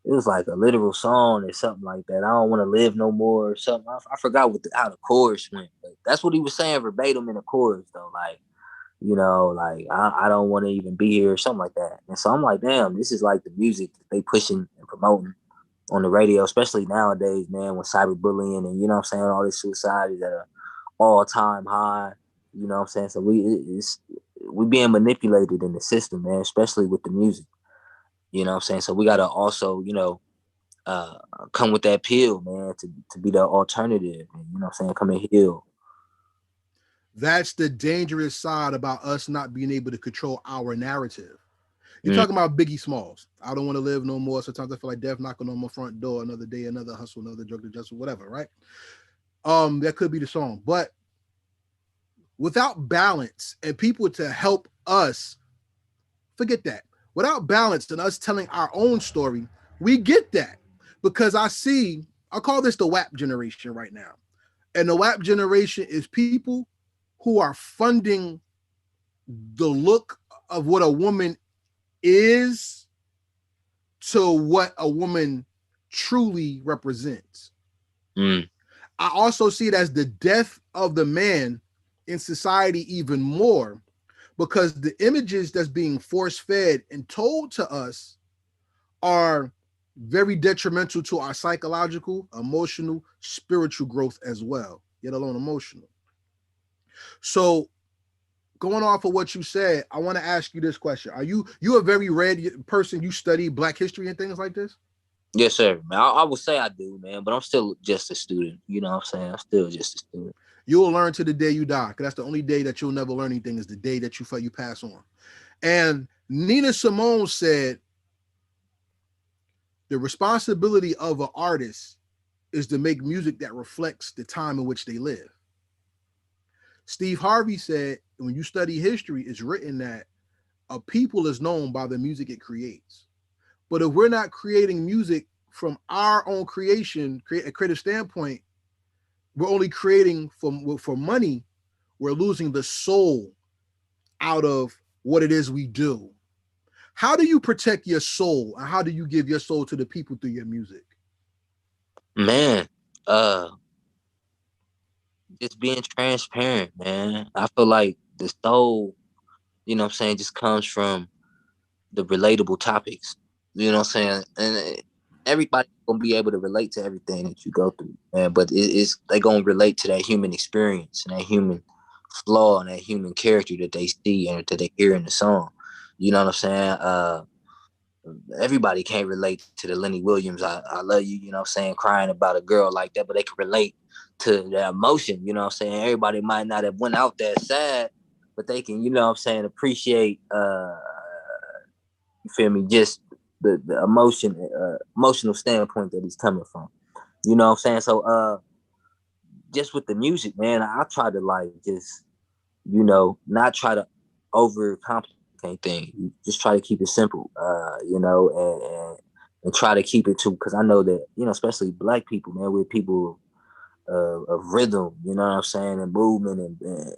it was like a literal song or something like that. I don't want to live no more or something. I forgot how the chorus went, but that's what he was saying verbatim in the chorus though. Like, like I don't want to even be here or something like that. And so I'm like, damn, this is like the music that they pushing and promoting on the radio, especially nowadays, man, with cyberbullying and you know what I'm saying, all this suicide is at an all time high. You know what I'm saying? So we being manipulated in the system, man, especially with the music. You know what I'm saying? So we gotta also, uh, come with that pill, man, to be the alternative. And, you know what I'm saying? Come and heal. That's the dangerous side about us not being able to control our narrative. You're Mm. talking about Biggie Smalls. I don't want to live no more. Sometimes I feel like death knocking on my front door. Another day, another hustle, another drug to justice, whatever. Right? That could be the song, but without balance and people to help us, forget that. Without balance and us telling our own story, we get that because I call this the WAP generation right now, and the WAP generation is people who are funding the look of what a woman is to what a woman truly represents. Mm. I also see it as the death of the man in society even more because the images that's being force fed and told to us are very detrimental to our psychological, emotional, spiritual growth as well, yet alone emotional. So going off of what you said, I want to ask you this question. Are you a very read person? You study black history and things like this? Yes, sir. Man, I would say I do, man, but I'm still just a student. You know what I'm saying? I'm still just a student. You'll learn to the day you die, because that's the only day that you'll never learn anything is the day that you pass on. And Nina Simone said the responsibility of an artist is to make music that reflects the time in which they live. Steve Harvey said when you study history, it's written that a people is known by the music it creates. But if we're not creating music from our own creation, a creative standpoint, we're only creating for money. We're losing the soul out of what it is we do. How do you protect your soul, and how do you give your soul to the people through your music? Man, uh, just being transparent, man. I feel like the soul, you know what I'm saying, just comes from the relatable topics. You know what I'm saying? And everybody's gonna be able to relate to everything that you go through, man. But it's they gonna relate to that human experience and that human flaw and that human character that they see and that they hear in the song. You know what I'm saying? Everybody can't relate to the Lenny Williams, I love you, you know what I'm saying, crying about a girl like that, but they can relate to the emotion, you know what I'm saying? Everybody might not have went out that sad, but they can, you know what I'm saying, appreciate you feel me, just the emotional standpoint that he's coming from. You know what I'm saying? So just with the music, man, I try to like just, not try to overcomplicate things. You just try to keep it simple, and try to keep it to, because I know that, especially black people, man, we're people of rhythm, you know what I'm saying, and movement, and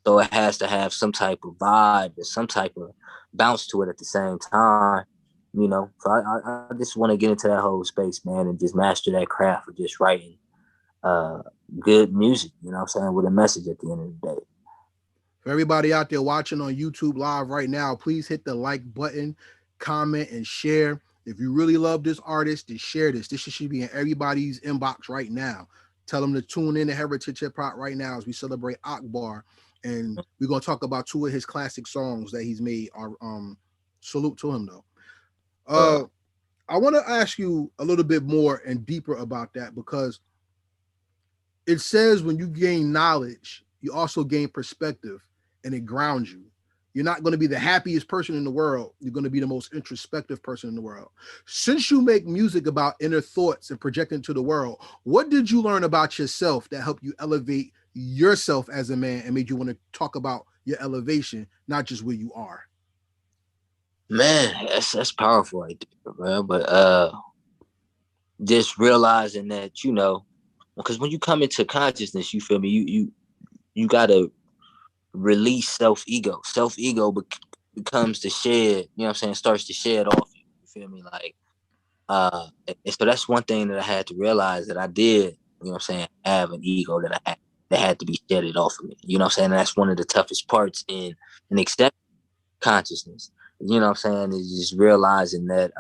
so it has to have some type of vibe and some type of bounce to it at the same time, So I just want to get into that whole space, man, and just master that craft of just writing uh, good music, you know what I'm saying, with a message at the end of the day. For everybody out there watching on YouTube live right now, please hit the like button, comment, and share. If you really love this artist, then share this. This should be in everybody's inbox right now. Tell them to tune in to Heritage Hip Hop right now as we celebrate Akbar. And we're going to talk about two of his classic songs that he's made. Our salute to him, though. Uh, I want to ask you a little bit more and deeper about that because it says when you gain knowledge, you also gain perspective and it grounds you. You're not going to be the happiest person in the world. You're going to be the most introspective person in the world. Since you make music about inner thoughts and projecting to the world, what did you learn about yourself that helped you elevate yourself as a man and made you want to talk about your elevation, not just where you are? Man, that's powerful right there, man. But just realizing that, because when you come into consciousness, you feel me, you gotta release self-ego. Self-ego becomes the shed, you know what I'm saying, starts to shed off you. You feel me? Like And so that's one thing that I had to realize that I did, you know what I'm saying, have an ego that I had that had to be shedded off of me. You know what I'm saying? And that's one of the toughest parts in accepting consciousness. You know what I'm saying? Is just realizing that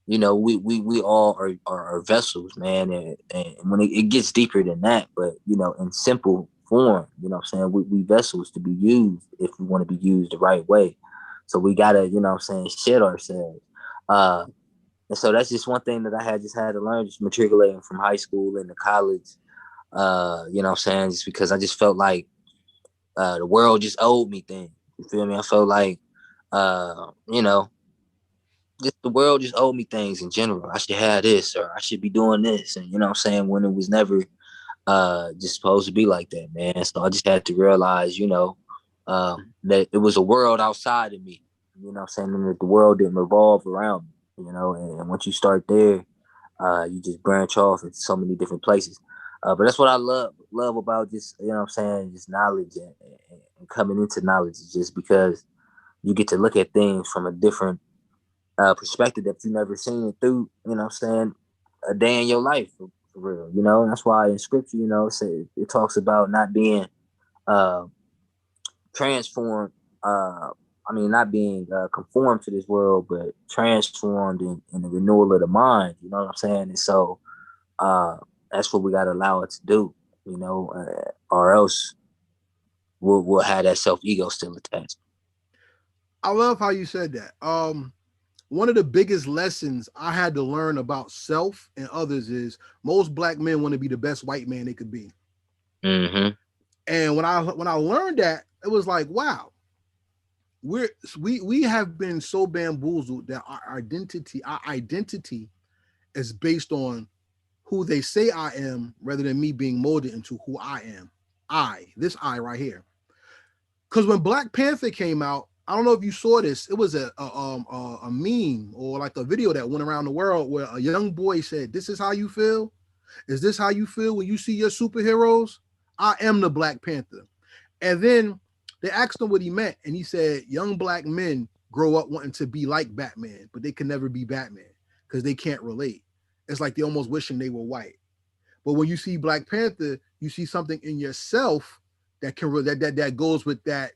we all are vessels, man, and when it gets deeper than that, but in simple form, you know what I'm saying, we vessels to be used if we want to be used the right way. So we gotta, what I'm saying, shed ourselves. Uh and so that's just one thing that I had just had to learn, just matriculating from high school into college. You know what I'm saying? Just because I just felt like the world just owed me things. You feel me? I felt like you know, just the world just owed me things in general. I should have this or I should be doing this. And you know what I'm saying? When it was never just supposed to be like that, man. So I just had to realize, that it was a world outside of me. You know what I'm saying? And that the world didn't revolve around me, and once you start there, you just branch off into so many different places. But that's what I love about just, what I'm saying, just knowledge and coming into knowledge is just because you get to look at things from a different perspective that you never seen it through, what I'm saying, a day in your life for real, and that's why in scripture, it talks about not being uh, transformed, I mean, not being conformed to this world, but transformed in the renewal of the mind, you know what I'm saying? And so uh, that's what we got to allow it to do, or else we'll have that self ego still attached. I love how you said that. One of the biggest lessons I had to learn about self and others is most black men want to be the best white man they could be. Mm-hmm. And when I learned that, it was like, wow, we're we have been so bamboozled that our identity is based on who they say I am rather than me being molded into who I am. This I right here. Because when Black Panther came out, I don't know if you saw this. It was a meme or like a video that went around the world where a young boy said, "This is how you feel. Is this how you feel when you see your superheroes? I am the Black Panther." And then they asked him what he meant, and he said, "Young black men grow up wanting to be like Batman, but they can never be Batman because they can't relate. It's like they almost wishing they were white. But when you see Black Panther, you see something in yourself that can that goes with that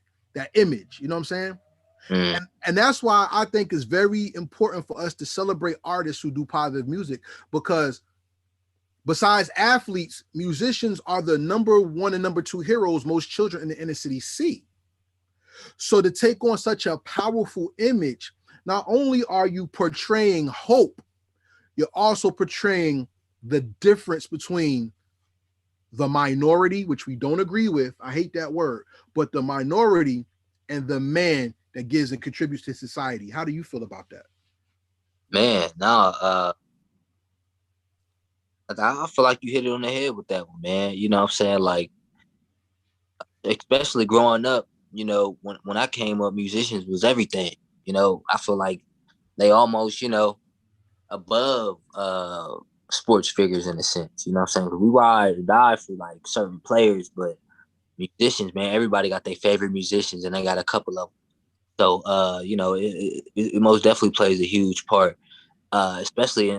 image. You know what I'm saying? Mm. And that's why I think it's very important for us to celebrate artists who do positive music, because besides athletes, musicians are the number one and number two heroes most children in the inner city see. So to take on such a powerful image, not only are you portraying hope, you're also portraying the difference between the minority, which we don't agree with. I hate that word, but the minority and the man that gives and contributes to society. How do you feel about that? Man, no, I feel like you hit it on the head with that one, man. You know what I'm saying? Like, especially growing up, when I came up, musicians was everything. I feel like they almost, above sports figures in a sense. You know what I'm saying? We ride or die for like certain players, but musicians, man, everybody got their favorite musicians and they got a couple of them. So it most definitely plays a huge part. Especially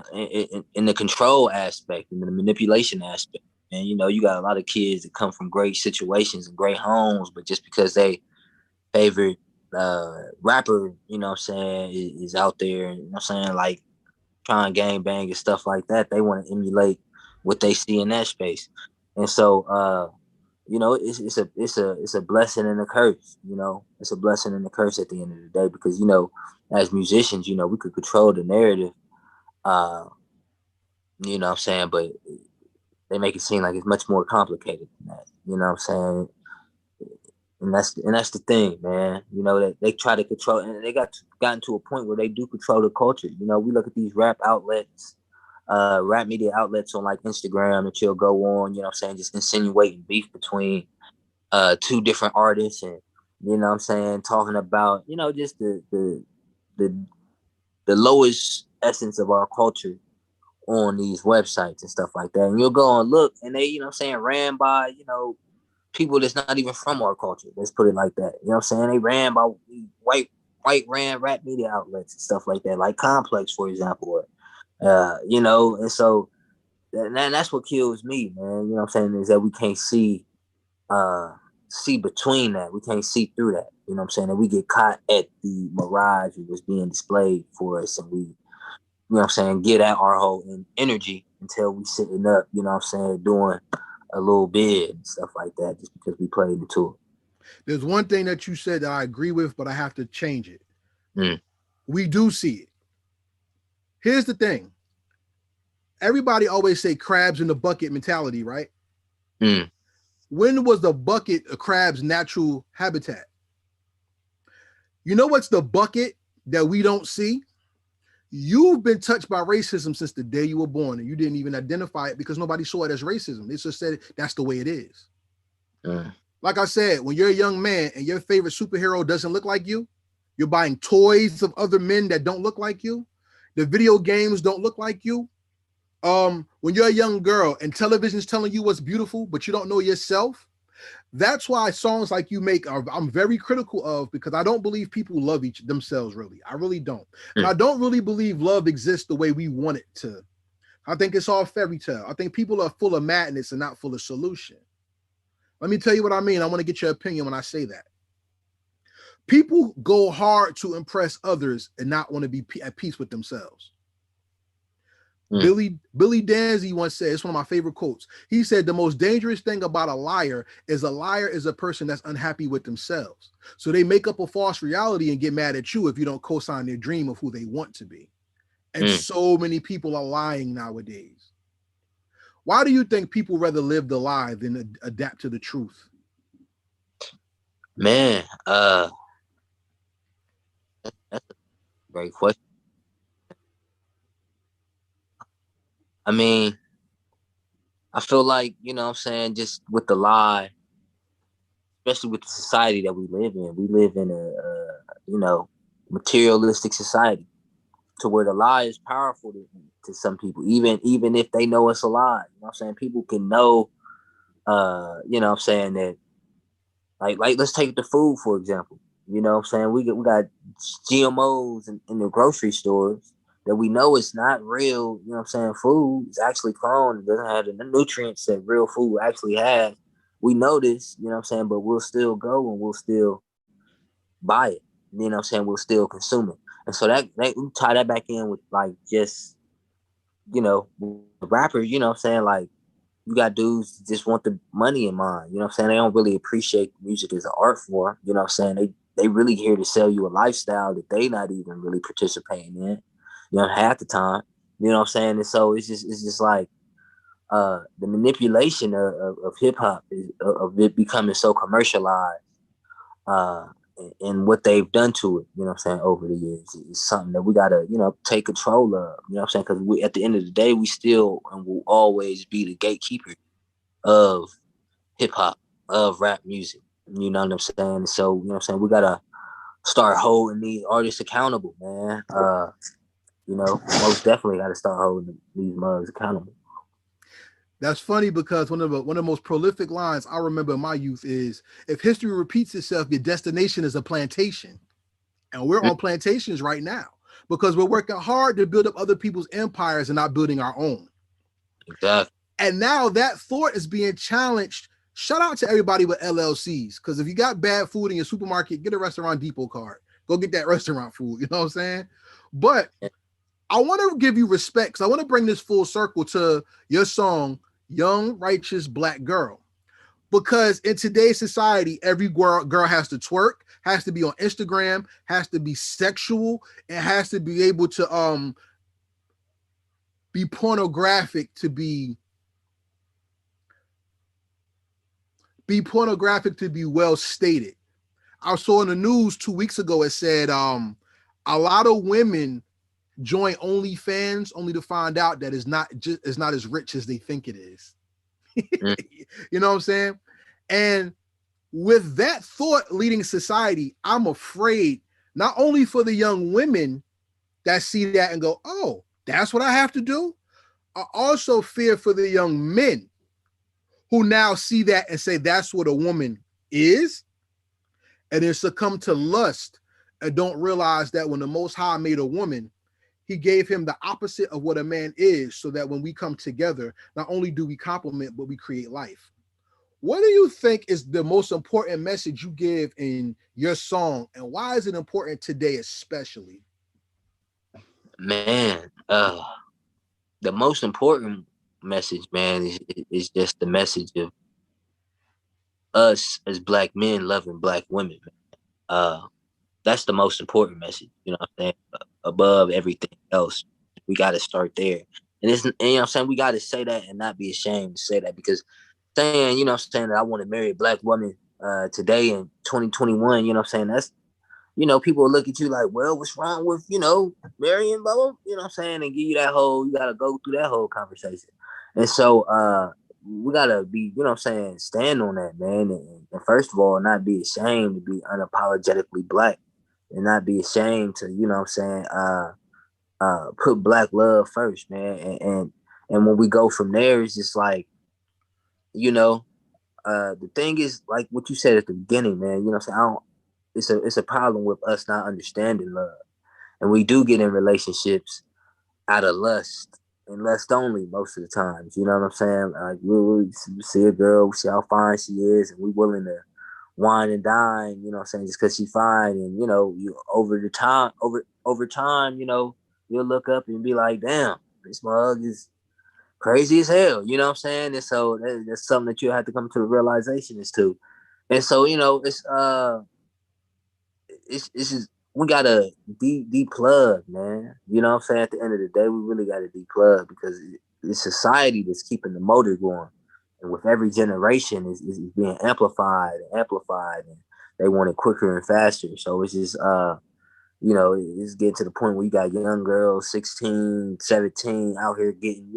in the control aspect and the manipulation aspect. And you got a lot of kids that come from great situations and great homes, but just because they favorite rapper, what I'm saying, is out there, you know what I'm saying, like trying gang bang and stuff like that, they want to emulate what they see in that space. And so it's a blessing and a curse, it's a blessing and a curse at the end of the day, because as musicians, we could control the narrative, uh, you know what I'm saying? But they make it seem like it's much more complicated than that. You know what I'm saying? And that's the thing, man. That they try to control, and they gotten to a point where they do control the culture. We look at these rap outlets, rap media outlets on like Instagram that you'll go on, you know what I'm saying, just insinuating beef between two different artists, and you know what I'm saying, talking about, just the the lowest essence of our culture on these websites and stuff like that. And you'll go and look, and they, what I'm saying, ran by, people that's not even from our culture. Let's put it like that. You know what I'm saying? They ran by white ran rap media outlets and stuff like that, like Complex, for example, You know, and so and that's what kills me, man. You know what I'm saying, is that we can't uh see between that. We can't see through that. You know what I'm saying? And we get caught at the mirage that was being displayed for us, and we, you know what I'm saying, get out our whole energy until we sitting up, you know what I'm saying, doing a little bit and stuff like that, just because we played into it. There's one thing that you said that I agree with, but I have to change it. Mm. We do see it. Here's the thing. Everybody always say crabs in the bucket mentality, right? Mm. When was the bucket a crab's natural habitat? You know what's the bucket that we don't see? You've been touched by racism since the day you were born, and you didn't even identify it because nobody saw it as racism. They just said that's the way it is. Mm. Like I said, when you're a young man and your favorite superhero doesn't look like you, you're buying toys of other men that don't look like you. The video games don't look like you. When you're a young girl and television's telling you what's beautiful, but you don't know yourself, that's why songs like you make are I'm very critical of, because I don't believe people love each themselves really. I really don't. And Mm. I don't really believe love exists the way we want it to. I think it's all fairy tale. I think people are full of madness and not full of solution. Let me tell you what I mean. I want to get your opinion when I say that. People go hard to impress others and not want to be at peace with themselves. Mm. Billy Danzy once said, it's one of my favorite quotes. He said, the most dangerous thing about a liar is a person that's unhappy with themselves. So they make up a false reality and get mad at you if you don't co-sign their dream of who they want to be. And Mm. so many people are lying nowadays. Why do you think people rather live the lie than adapt to the truth? Man, that's a great question. I mean, I feel like, you know what I'm saying, just with the lie, especially with the society that we live in you know, materialistic society, to where the lie is powerful to some people, even if they know it's a lie. You know what I'm saying? People can know, you know what I'm saying, that like let's take the food for example. You know what I'm saying? We got GMOs in the grocery stores that we know it's not real, you know what I'm saying, food. It's actually cloned. It doesn't have the nutrients that real food actually has. We know this, you know what I'm saying, but we'll still go and we'll still buy it. You know what I'm saying? We'll still consume it. And so that we tie that back in with like just, you know, rappers, you know what I'm saying? Like you got dudes just want the money in mind. You know what I'm saying? They don't really appreciate music as an art form. You know what I'm saying? They really here to sell you a lifestyle that they not even really participating in, you know, half the time. You know what I'm saying? And so it's just like the manipulation of hip hop of it becoming so commercialized, uh and what they've done to it, you know what I'm saying, over the years is something that we gotta, you know, take control of, you know what I'm saying? Because we at the end of the day, we still and will always be the gatekeeper of hip hop, of rap music. You know what I'm saying? So, you know what I'm saying, we gotta start holding these artists accountable, man. You know, most definitely gotta start holding these mugs accountable. That's funny because one of the most prolific lines I remember in my youth is, if history repeats itself, your destination is a plantation. And we're Mm. on plantations right now because we're working hard to build up other people's empires and not building our own. Exactly. And now that thought is being challenged. Shout out to everybody with LLCs, because if you got bad food in your supermarket, get a Restaurant Depot card. Go get that restaurant food. You know what I'm saying? But I want to give you respect, because I want to bring this full circle to your song, Young Righteous Black Girl. Because in today's society, every girl has to twerk, has to be on Instagram, has to be sexual, and has to be able to be pornographic to be well stated. I saw in the news 2 weeks ago, it said a lot of women join OnlyFans only to find out that it's not as rich as they think it is. Mm. You know what I'm saying? And with that thought leading society, I'm afraid not only for the young women that see that and go, oh, that's what I have to do. I also fear for the young men who now see that and say that's what a woman is, and then succumb to lust and don't realize that when the Most High made a woman, He gave him the opposite of what a man is, so that when we come together, not only do we complement, but we create life. What do you think is the most important message you give in your song, and why is it important today, especially? Man, the most important message, man, is just the message of us as black men loving black women. Man. That's the most important message. You know what I'm saying? Above everything else, we got to start there. And you know what I'm saying? We got to say that and not be ashamed to say that, because saying, you know what I'm saying, that I want to marry a black woman today in 2021, you know what I'm saying? That's, people will look at you like, well, what's wrong with, marrying, blah, blah, you know what I'm saying? And give you that you got to go through that whole conversation. And so, we got to be, you know what I'm saying, stand on that, man. And first of all, not be ashamed to be unapologetically black, and not be ashamed to, you know what I'm saying, put black love first, man. And when we go from there, it's just like, you know, the thing is, like what you said at the beginning, man, you know what I'm saying? It's a problem with us not understanding love. And we do get in relationships out of lust, and lust only most of the times. You know what I'm saying? Like we see a girl, we see how fine she is, and we willing to wine and dine, you know what I'm saying, just because she's fine. And you over time, you'll look up and be like, damn, this mug is crazy as hell, you know what I'm saying? And so that's something that you have to come to the realization as to. And so, it's just, we gotta de-plug, man. You know what I'm saying? At the end of the day, we really gotta de-plug, because it's society that's keeping the motor going. And with every generation is being amplified and amplified, and they want it quicker and faster. So it's just it's getting to the point where you got young girls 16, 17 out here getting,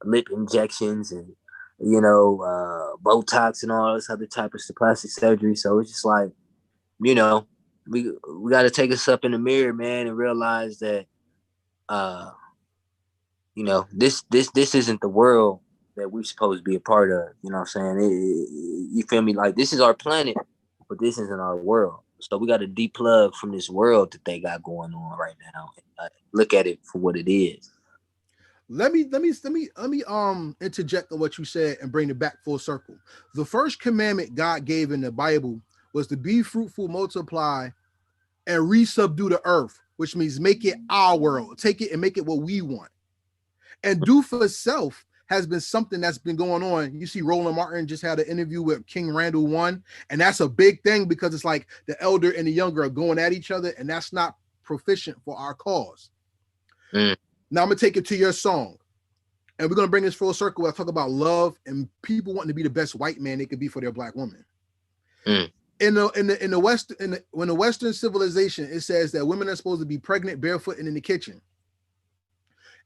lip injections and Botox and all this other type of plastic surgery. So it's just like, you know, we got to take us up in the mirror, man, and realize that uh this isn't the world that we're supposed to be a part of. You know what I'm saying? You feel me? Like, this is our planet, but this isn't our world. So we got to deplug from this world that they got going on right now, and look at it for what it is. Let me interject on what you said and bring it back full circle. The first commandment God gave in the Bible was to be fruitful, multiply, and resubdue the earth, which means make it our world, take it and make it what we want. And do for self has been something that's been going on. You see, Roland Martin just had an interview with King Randall One, and that's a big thing, because it's like the elder and the younger are going at each other, and that's not proficient for our cause. Mm. Now I'm gonna take it to your song, and we're gonna bring this full circle. I talk about love and people wanting to be the best white man they could be for their black woman. Mm. When the Western civilization, it says that women are supposed to be pregnant, barefoot, and in the kitchen.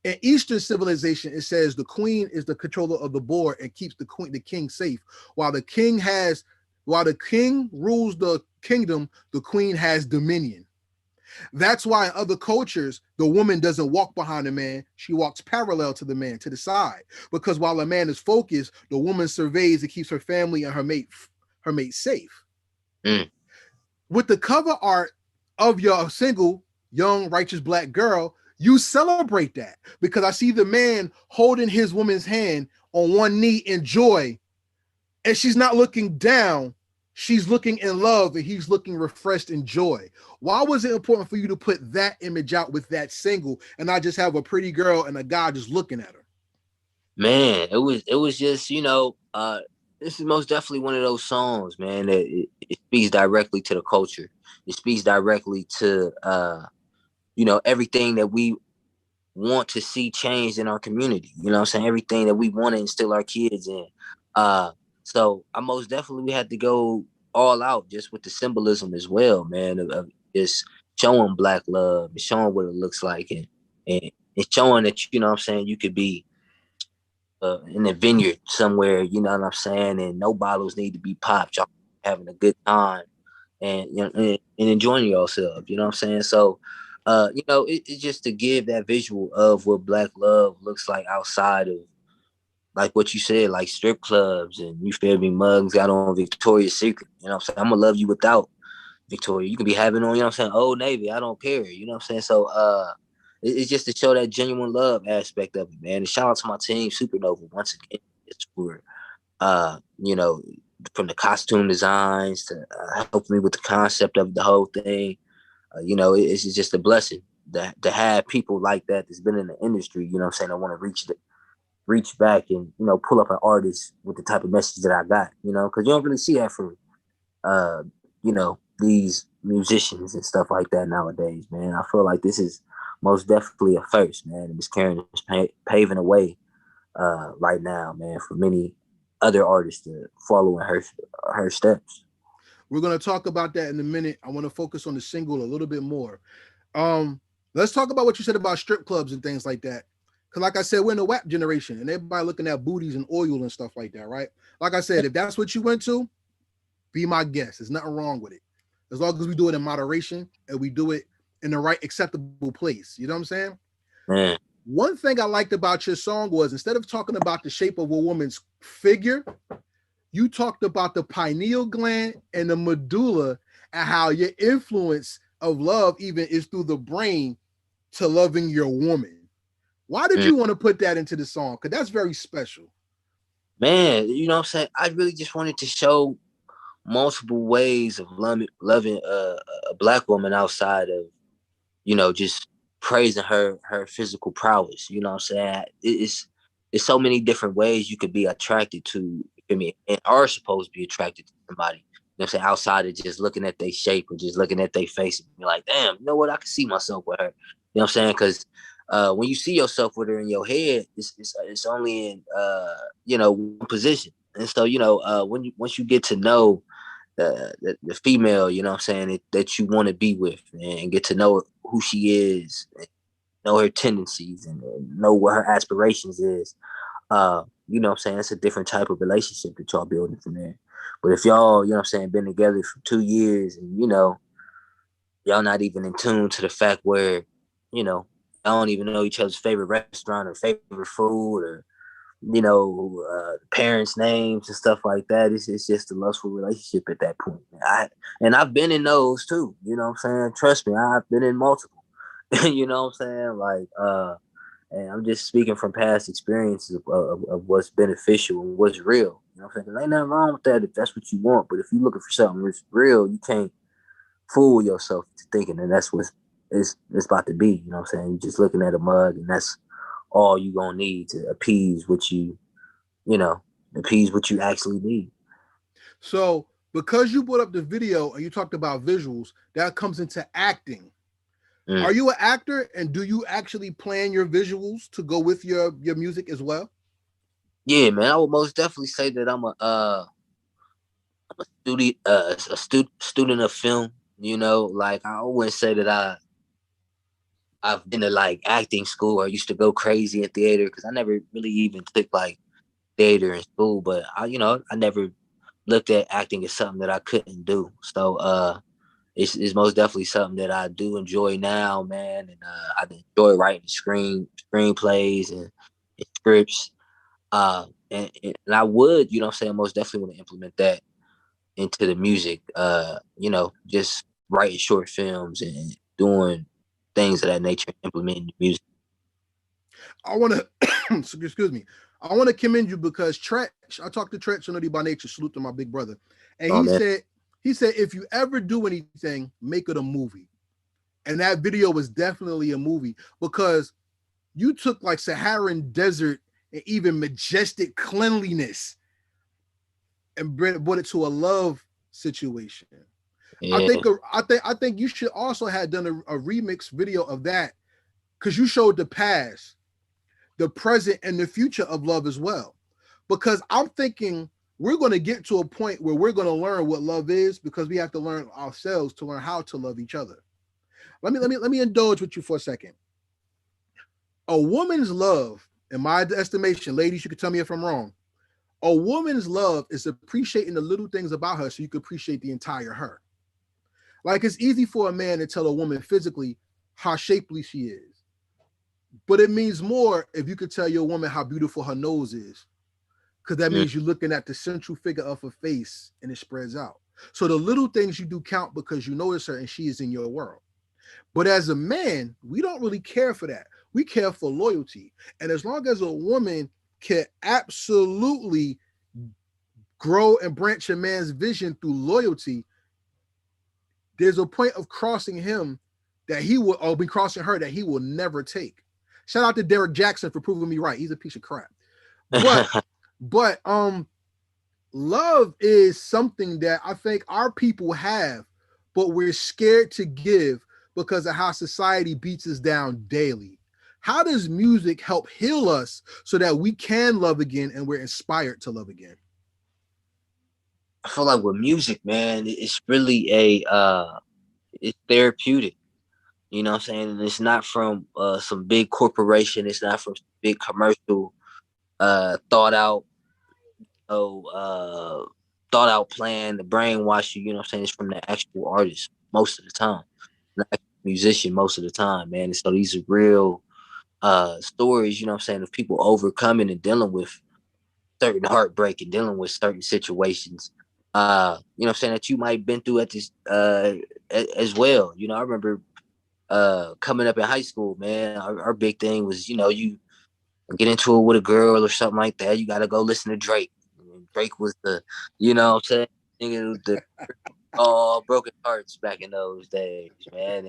In Eastern civilization, it says the queen is the controller of the board and keeps the king safe. While the king rules the kingdom, the queen has dominion. That's why in other cultures, the woman doesn't walk behind the man. She walks parallel to the man, to the side. Because while a man is focused, the woman surveys and keeps her family and her mate safe. Mm. With the cover art of your single, Young Righteous Black Girl, you celebrate that, because I see the man holding his woman's hand on one knee in joy, and she's not looking down. She's looking in love, and he's looking refreshed in joy. Why was it important for you to put that image out with that single, and not just have a pretty girl and a guy just looking at her? Man, it was just, this is most definitely one of those songs, man, that it speaks directly to the culture. It speaks directly to everything that we want to see changed in our community. You know what I'm saying? Everything that we want to instill our kids in. So I most definitely, we had to go all out just with the symbolism as well, man, of just showing black love and showing what it looks like, and showing that, you know what I'm saying, you could be in a vineyard somewhere, you know what I'm saying, and no bottles need to be popped. Y'all having a good time, and and enjoying yourself. You know what I'm saying? So, it's just to give that visual of what black love looks like outside of, like what you said, like strip clubs and, you feel me, mugs out on Victoria's Secret. You know what I'm saying? I'm gonna love you without Victoria. You can be having on, you know what I'm saying, Old Navy. I don't care. You know what I'm saying? So, it's just to show that genuine love aspect of it, man. And shout out to my team, Supernova, once again. It's for you know, from the costume designs to helping me with the concept of the whole thing. You know, it's just a blessing to have people like that that's been in the industry. You know what I'm saying? I want to reach back and, you know, pull up an artist with the type of message that I got. You know, because you don't really see that from you know, these musicians and stuff like that nowadays, man. I feel like this is most definitely a first, man. And Miss Karen is paving a way right now, man, for many other artists to follow in her steps. We're gonna talk about that in a minute. I want to focus on the single a little bit more. Um, let's talk about what you said about strip clubs and things like that. Cause like I said, we're in the WAP generation and everybody looking at booties and oil and stuff like that, right? Like I said, if that's what you went to, be my guest. There's nothing wrong with it. As long as we do it in moderation and we do it in the right acceptable place. You know what I'm saying? Man. One thing I liked about your song was instead of talking about the shape of a woman's figure, you talked about the pineal gland and the medulla and how your influence of love even is through the brain to loving your woman. Why did you want to put that into the song? Because that's very special. Man, you know what I'm saying? I really just wanted to show multiple ways of loving a black woman outside of, you know, just praising her physical prowess. You know what I'm saying? It's so many different ways you could be attracted to, I mean, and are supposed to be attracted to somebody. You know what I'm saying? Outside of just looking at their shape or just looking at their face and be like, damn, you know what? I can see myself with her. You know what I'm saying? Because when you see yourself with her in your head, it's only in you know, one position. And so, you know, once you get to know the female, you know what I'm saying, that you want to be with and get to know who she is, know her tendencies and know what her aspirations is. You know what I'm saying? It's a different type of relationship that y'all building from there. But if y'all, you know what I'm saying, been together for 2 years and, you know, y'all not even in tune to the fact where, you know, y'all don't even know each other's favorite restaurant or favorite food or, you know, parents' names and stuff like that. It's just a lustful relationship at that point. And I've been in those too. You know what I'm saying? Trust me, I've been in multiple. You know what I'm saying? Like, and I'm just speaking from past experiences of what's beneficial and what's real. You know what I'm saying? 'Cause ain't nothing wrong with that if that's what you want. But if you're looking for something that's real, you can't fool yourself into thinking that that's what it's about to be. You know what I'm saying? You're just looking at a mug, and that's all you gonna need to appease what you know, appease what you actually need. So, because you brought up the video and you talked about visuals, that comes into acting. Are you an actor and do you actually plan your visuals to go with your music as well? Yeah, man, I would most definitely say that I'm a student of film. You know, like I wouldn't say that I've been to like acting school or used to go crazy at theater because I never really even took like theater in school. But you know, I never looked at acting as something that I couldn't do. So it's most definitely something that I do enjoy now, man. And I enjoy writing screenplays and scripts. And I would, you know what I'm saying, most definitely want to implement that into the music. You know, just writing short films and doing things of that nature, implementing the music. I want to, excuse me, I want to commend you because Tretch, I talked to Tretch on by Nature, salute to my big brother. And Oh man. he said, if you ever do anything, make it a movie. And that video was definitely a movie because you took like Saharan desert and even majestic cleanliness and brought it to a love situation. Yeah. I think you should also have done a remix video of that because you showed the past, the present, and the future of love as well. Because I'm thinking we're going to get to a point where we're going to learn what love is because we have to learn ourselves to learn how to love each other. Let me indulge with you for a second. A woman's love, in my estimation, ladies, you can tell me if I'm wrong. A woman's love is appreciating the little things about her so you can appreciate the entire her. Like it's easy for a man to tell a woman physically how shapely she is, but it means more if you could tell your woman how beautiful her nose is, because that Mm. means you're looking at the central figure of her face and it spreads out. So the little things you do count because you notice her and she is in your world. But as a man, we don't really care for that. We care for loyalty. And as long as a woman can absolutely grow and branch a man's vision through loyalty, there's a point of crossing him that he will, or be crossing her that he will never take. Shout out to Derek Jackson for proving me right. He's a piece of crap. But but love is something that I think our people have, but we're scared to give because of how society beats us down daily. How does music help heal us so that we can love again and we're inspired to love again? I feel like with music, man, it's really it's therapeutic. You know what I'm saying? And it's not from some big corporation. It's not from some big commercial, thought out, oh, thought out plan to brainwash you. You know what I'm saying? It's from the actual artist most of the time, the actual musician most of the time, man. And so these are real stories. You know what I'm saying? Of people overcoming and dealing with certain heartbreak and dealing with certain situations. You know what I'm saying, that you might have been through at this as well. You know, I remember coming up in high school, man, our big thing was, you know, you get into it with a girl or something like that, you gotta go listen to Drake. Drake was the, you know what I'm saying, the all broken hearts back in those days, man.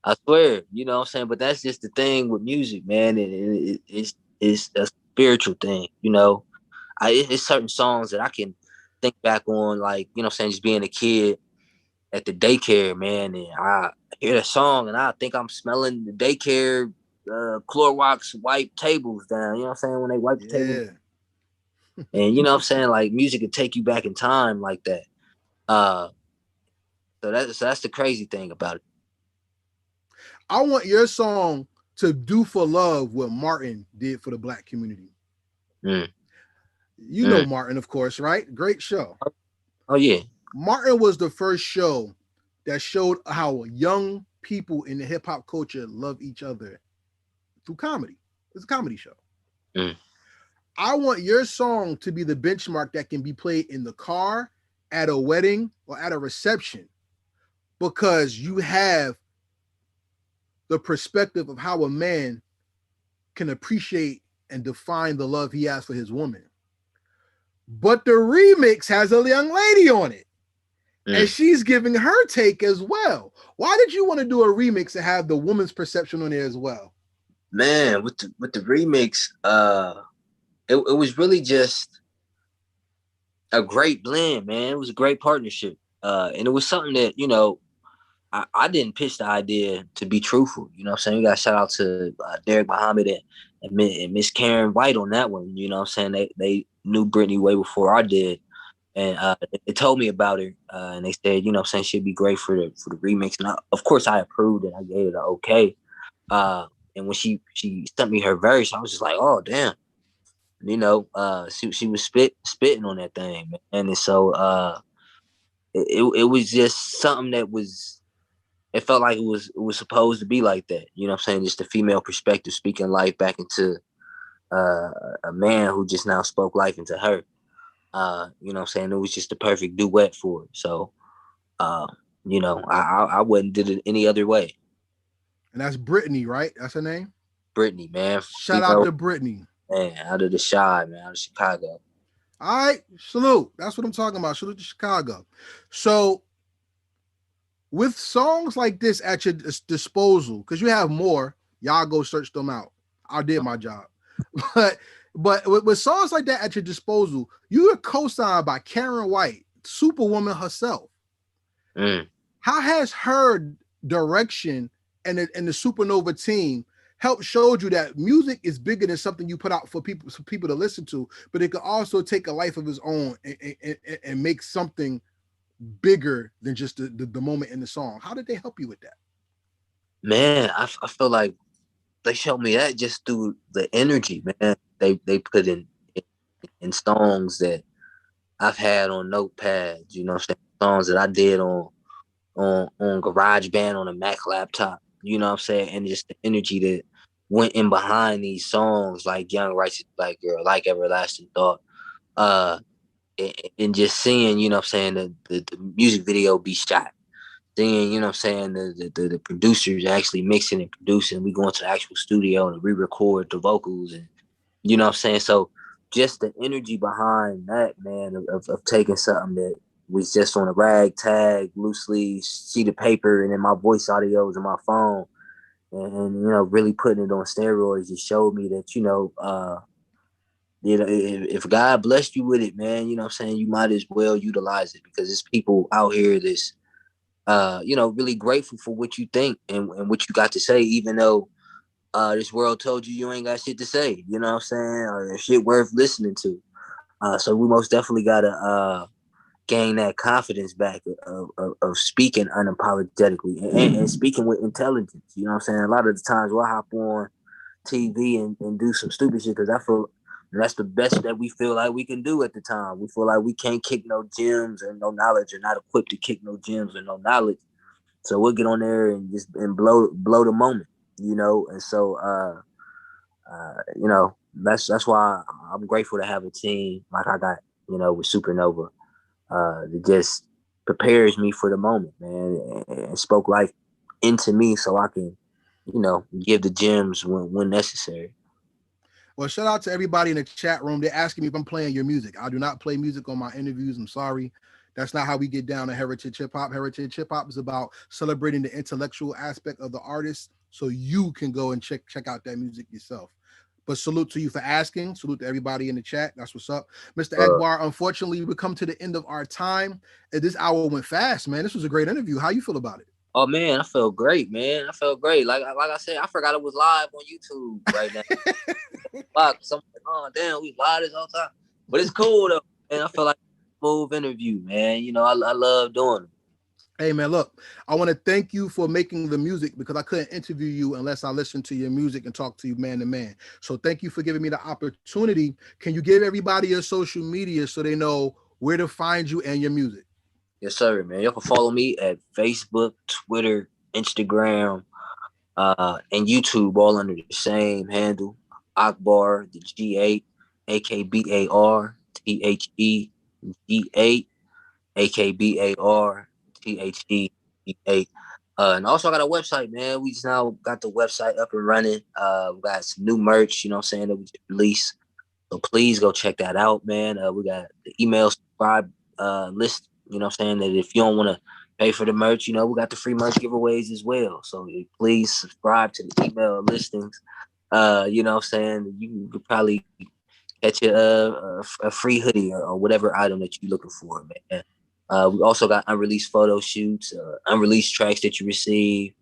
I swear, you know what I'm saying? But that's just the thing with music, man. It's a spiritual thing, you know. It's certain songs that I can think back on, like, you know what I'm saying, just being a kid at the daycare, man, and I hear the song and I think I'm smelling the daycare Clorox wipe tables down, you know what I'm saying, when they wipe the tables. Yeah. And you know what I'm saying, like music can take you back in time like that. Uh so that's the crazy thing about it. I want your song to do for love what Martin did for the black community. Mm, You know mm. Martin, of course, right? Great show. Oh yeah. Martin was the first show that showed how young people in the hip hop culture love each other through comedy. It's a comedy show. Mm. I want your song to be the benchmark that can be played in the car, at a wedding, or at a reception because you have the perspective of how a man can appreciate and define the love he has for his woman. But the remix has a young lady on it, and Mm. she's giving her take as well. Why did you want to do a remix and have the woman's perception on there as well? Man, with the remix, it was really just a great blend, man. It was a great partnership. And it was something that, you know, I didn't pitch the idea, to be truthful. You know what I'm saying? We got shout out to Derek Muhammad and Miss Karen White on that one. You know what I'm saying? They knew Brittany way before I did. And they told me about her. And they said, you know what I'm saying, she'd be great for the remix. And of course I approved it. I gave it an okay. And when she sent me her verse, I was just like, oh damn. You know, she was spitting on that thing, man. And so it was just something that was, it felt like it was supposed to be like that. You know what I'm saying? Just the female perspective, speaking life back into uh, a man who just now spoke life into her. You know what I'm saying? It was just the perfect duet for it. So, uh, you know, I wouldn't did it any other way. And that's Brittany, right? That's her name. Brittany, man, Shout out female, to Brittany. man, out of the shy, man, out of Chicago. All right, salute. That's what I'm talking about. Salute to Chicago. So, with songs like this at your disposal, because you have more, y'all go search them out. I did my job. But with songs like that at your disposal, you are co-signed by Karen White, Superwoman herself. Mm. How has her direction and the Supernova team helped showed you that music is bigger than something you put out for people to listen to, but it could also take a life of its own and make something bigger than just the moment in the song. How did they help you with that? Man, I feel like they showed me that just through the energy, man. They put in songs that I've had on notepads, you know what I'm saying? Songs that I did on GarageBand on a Mac laptop, you know what I'm saying? And just the energy that went in behind these songs, like Young Righteous Black Girl, like Everlasting Thought. Uh and just seeing, you know what I'm saying, the music video be shot. seeing, you know what I'm saying, the producers actually mixing and producing. We go into the actual studio and re-record the vocals, and you know what I'm saying? So just the energy behind that, man, of taking something that was just on a rag tag, loosely sheet of paper, and then my voice audios on my phone, and you know, really putting it on steroids just showed me that, if God blessed you with it, man, you know what I'm saying, you might as well utilize it, because there's people out here that's really grateful for what you think and what you got to say, even though this world told you ain't got shit to say, you know what I'm saying, or shit worth listening to. So we most definitely gotta gain that confidence back of speaking unapologetically and speaking with intelligence. You know what I'm saying? A lot of the times we'll hop on TV and do some stupid shit because I feel that's the best that we feel like we can do at the time. We feel like we can't kick no gems or no knowledge, or not equipped to kick no gems or no knowledge. So we'll get on there and just blow the moment, And so that's why I'm grateful to have a team like I got, with Supernova, that just prepares me for the moment, man, and spoke life into me so I can, give the gems when necessary. Well, shout out to everybody in the chat room. They're asking me if I'm playing your music. I do not play music on my interviews. I'm sorry. That's not how we get down to Heritage Hip Hop. Heritage Hip Hop is about celebrating the intellectual aspect of the artist so you can go and check out that music yourself. But salute to you for asking. Salute to everybody in the chat. That's what's up. Mr. Akbar, unfortunately, we come to the end of our time. This hour went fast, man. This was a great interview. How you feel about it? Oh man, I felt great, man. I felt great. Like I said, I forgot it was live on YouTube right now. So I'm like, oh damn, we live this whole time. But it's cool though, man. I feel like a smooth interview, man. I love doing it. Hey man, look, I want to thank you for making the music, because I couldn't interview you unless I listened to your music and talk to you man to man. So thank you for giving me the opportunity. Can you give everybody your social media so they know where to find you and your music? Yes, sir, man. You can follow me at Facebook, Twitter, Instagram, and YouTube, all under the same handle. Akbar, the G8, Akbar, THE G8, Akbar, THE8. And also I got a website, man. We just now got the website up and running. We got some new merch, you know what I'm saying, that we just released. So please go check that out, man. We got the email subscribe list, you know what I'm saying, that if you don't want to pay for the merch, we got the free merch giveaways as well. So please subscribe to the email listings. You know what I'm saying? You could probably catch a free hoodie or whatever item that you're looking for, man. We also got unreleased photo shoots, unreleased tracks that you receive,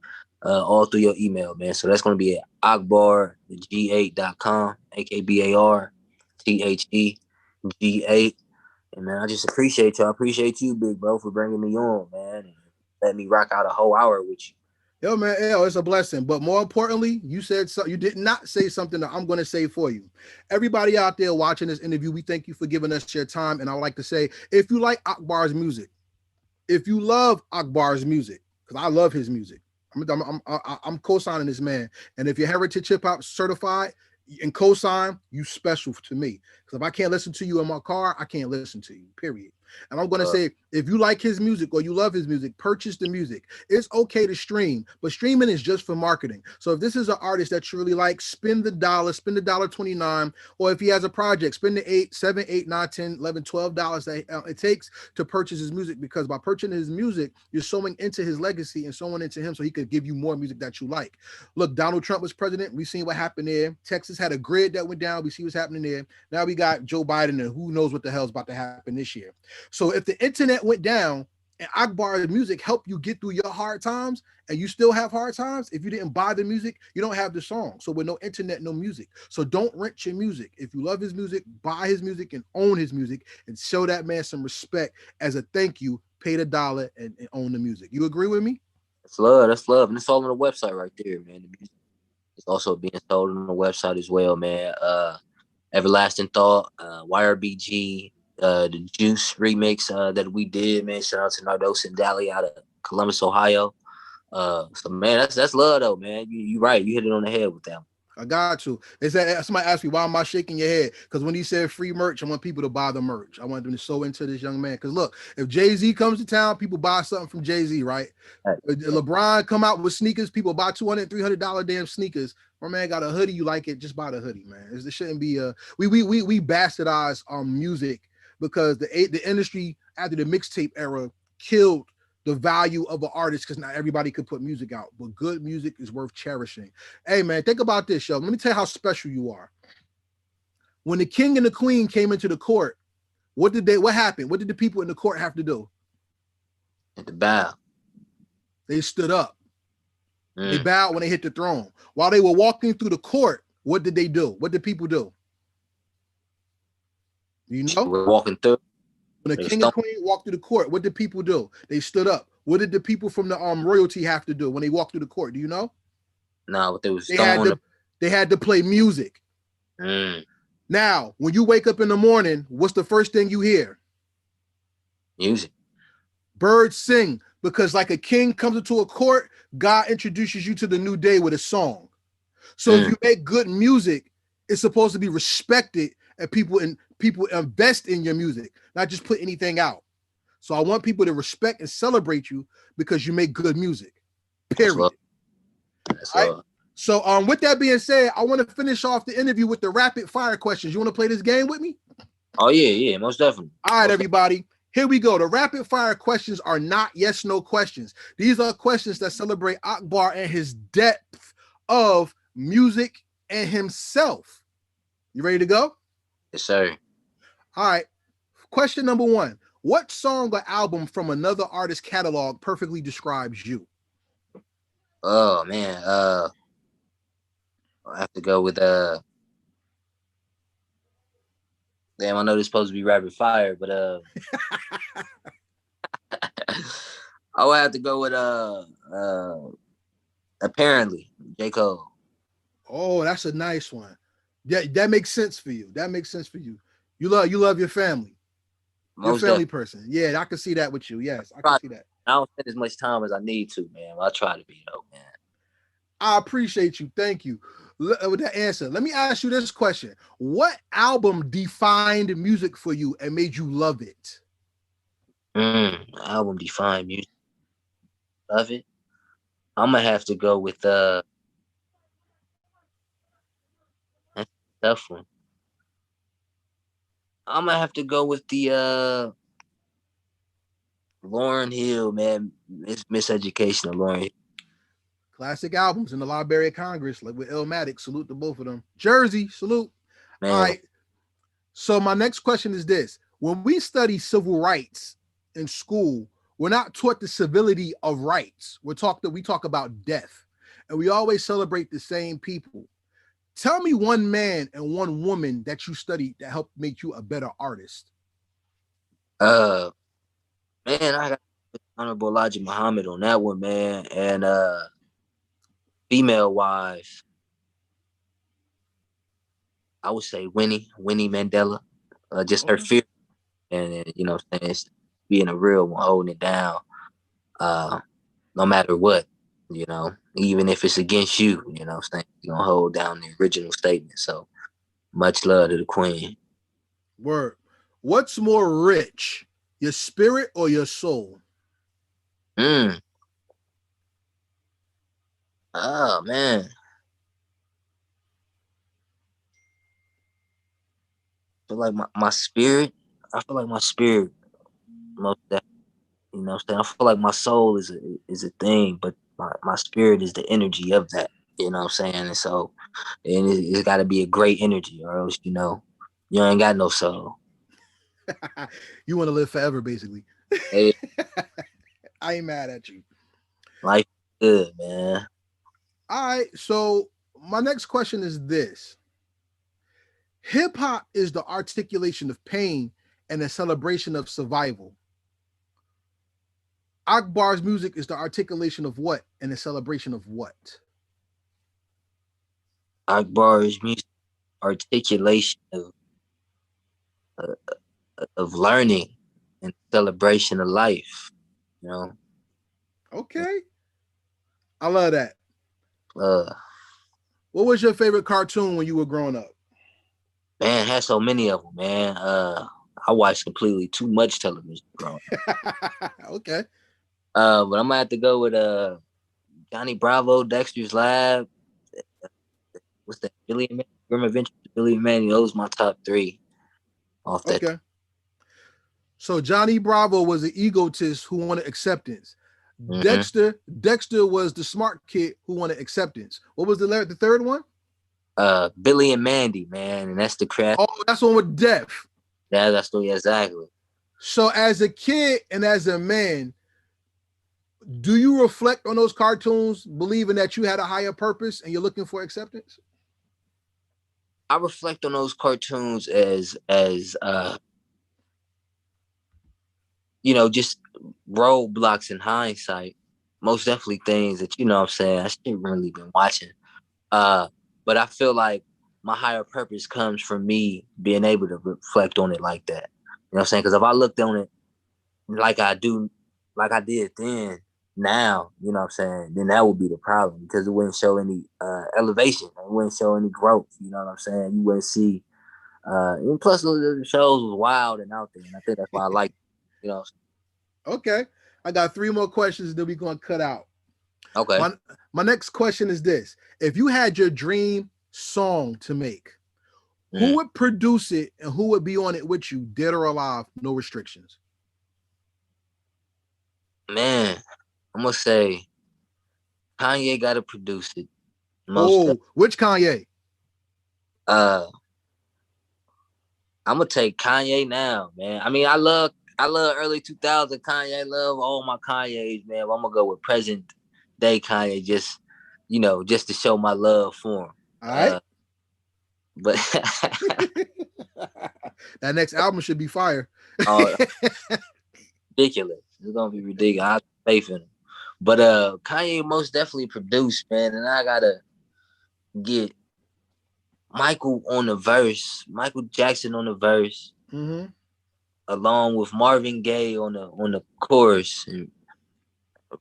all through your email, man. So that's going to be at akbarg8.com, AKBAR THEG8. And man, I just appreciate y'all. I appreciate you, big bro, for bringing me on, man, and let me rock out a whole hour with you. Yo, man, it's a blessing. But more importantly, you said so. You did not say something that I'm going to say for you. Everybody out there watching this interview, we thank you for giving us your time. And I would like to say, if you like Akbar's music, if you love Akbar's music, because I love his music, I'm co-signing this man. And if you're Heritage Hip Hop certified and co-sign, you special to me. Because if I can't listen to you in my car, I can't listen to you, period. And I'm going to say, if you like his music or you love his music, purchase the music. It's okay to stream, but streaming is just for marketing. So if this is an artist that you really like, spend the $1.29. Or if he has a project, spend the $8, $7, $8, $9, $10, $11, $12 that it takes to purchase his music, because by purchasing his music, you're sowing into his legacy and sowing into him so he could give you more music that you like. Look, Donald Trump was president. We've seen what happened there. Texas had a grid that went down. We see what's happening there. Now we got Joe Biden, and who knows what the hell's about to happen this year. So if the internet went down and Akbar's music helped you get through your hard times, and you still have hard times, if you didn't buy the music, you don't have the song. So with no internet, no music. So don't rent your music. If you love his music, buy his music and own his music, and show that man some respect as a thank you. Pay the dollar and own the music. You agree with me? That's love. That's love. And it's all on the website right there, man. The music is also being sold on the website as well, man. Everlasting Thought, YRBG, the Juice remix that we did, man. Shout out to Nardos and Dally out of Columbus, Ohio. So man, that's love though, man. You right. You hit it on the head with them. I got to. They said somebody asked me why am I shaking your head? Because when he said free merch, I want people to buy the merch. I want them to sew into this young man. Because look, if Jay-Z comes to town, people buy something from Jay-Z, right? LeBron come out with sneakers, people buy $200, $300 damn sneakers. My man got a hoodie, you like it, just buy the hoodie, man. It shouldn't be we bastardize music because the industry after the mixtape era killed the value of an artist because not everybody could put music out, but good music is worth cherishing. Hey man, think about this, yo. Let me tell you how special you are. When the king and the queen came into the court, what happened? What did the people in the court have to do? At the bow. They stood up. They bowed when they hit the throne. While they were walking through the court, what did they do? What did people do? You know? We're walking through. When the king and queen walked through the court, what did people do? They stood up. What did the people from the royalty have to do when they walked through the court? Do you know? No, but they had to play music. Now, when you wake up in the morning, what's the first thing you hear? Music. Birds sing because like a king comes into a court, God introduces you to the new day with a song. So if you make good music, it's supposed to be respected and people invest in your music, not just put anything out. So I want people to respect and celebrate you because you make good music. Period. That's all right. So with that being said, I want to finish off the interview with the rapid fire questions. You want to play this game with me? Oh yeah, most definitely. All right, everybody. Here we go. The rapid fire questions are not yes, no questions. These are questions that celebrate Akbar and his depth of music and himself. You ready to go? Yes, sir. All right. Question number 1. What song or album from another artist's catalog perfectly describes you? Oh man, I have to go with damn, I know this is supposed to be rapid fire, but I would have to go with Apparently, J. Cole. Oh, that's a nice one. Yeah, that makes sense for you. That makes sense for you. You love your family. You're a family person. Yeah, I can see that with you. Yes, I can see that. I don't spend as much time as I need to, man. I try to be though, man. I appreciate you. Thank you. With that answer, let me ask you this question. What album defined music for you and made you love it? Album defined music. Love it. I'm gonna have to go with that's a tough one. I'm gonna have to go with the Lauryn Hill, man. It's Miseducation of Lauryn Hill. Classic albums in the Library of Congress, like with Illmatic. Salute to both of them. Jersey, salute. Man. All right. So my next question is this. When we study civil rights in school, we're not taught the civility of rights. We talk about death. And we always celebrate the same people. Tell me one man and one woman that you studied that helped make you a better artist. Man, I got Honorable Elijah Muhammad on that one, man. And female wise, I would say Winnie Mandela. Just her fear and you know, being a real one, holding it down, no matter what, you know, even if it's against you, you know, you're gonna hold down the original statement. So much love to the Queen. Word. What's more rich, your spirit or your soul? Oh man. I feel like my spirit. I feel like my spirit most definitely. You know what I'm saying? I feel like my soul is a thing, but my spirit is the energy of that. You know what I'm saying? And so it's got to be a great energy, or else you know you ain't got no soul. You want to live forever, basically. Hey, I ain't mad at you. life is good, man. All right. So my next question is this. Hip hop is the articulation of pain and a celebration of survival. Akbar's music is the articulation of what and a celebration of what? Akbar's music articulation of learning and celebration of life. You know. Okay. I love that. What was your favorite cartoon when you were growing up? Man, had so many of them, man. I watched completely too much television growing. Okay. But I'm gonna have to go with Johnny Bravo, Dexter's Lab. What's that? Billy and Mandy, Grim Adventures of Billy and Mandy. Those my top three off that. Okay. So Johnny Bravo was an egotist who wanted acceptance. Mm-hmm. Dexter was the smart kid who wanted acceptance. What was the third one? Billy and Mandy, man, and that's the craft. Oh, that's the one with death. That's the exactly. So as a kid and as a man, do you reflect on those cartoons believing that you had a higher purpose and you're looking for acceptance? I reflect on those cartoons as just roadblocks in hindsight. Most definitely things that what I'm saying I shouldn't really been watching. Uh, but I feel like my higher purpose comes from me being able to reflect on it like that. You know what I'm saying? Because if I looked on it like I do, like I did then, now, you know what I'm saying, then that would be the problem because it wouldn't show any elevation. It wouldn't show any growth. You know what I'm saying? You wouldn't see. And plus, the shows was wild and out there, and I think that's why I like. You know. Okay. I got three more questions that we're going to cut out. Okay. My my next question is this. If you had your dream song to make, who Mm. would produce it and who would be on it with you, dead or alive, no restrictions? Man, I'm gonna say Kanye got to produce it. Most. Oh, which Kanye? Uh, I'm gonna take Kanye now, man. I mean, I love early 2000 Kanye. I love all my Kanye's, man. But I'm gonna go with present day Kanye, just to show my love for him. All right. But That next album should be fire. uh, ridiculous. It's gonna be ridiculous. I have faith in him. But Kanye most definitely produced, man, and I gotta get Michael on the verse, Michael Jackson on the verse, Mm-hmm. along with Marvin Gaye on the chorus, and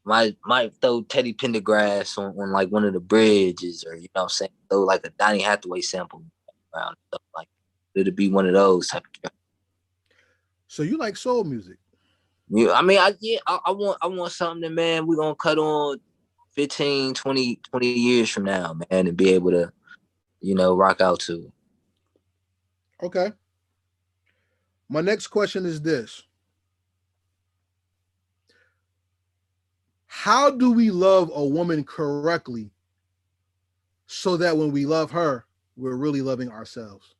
might throw Teddy Pendergrass on like one of the bridges, or what I'm saying, throw like a Donny Hathaway sample around stuff like it'd be one of those type of tracks. So you like soul music? Yeah, I mean, I want something that, man, we're gonna cut on 15, 20 years from now, man, and be able to, rock out to. Okay. My next question is this. How do we love a woman correctly so that when we love her, we're really loving ourselves?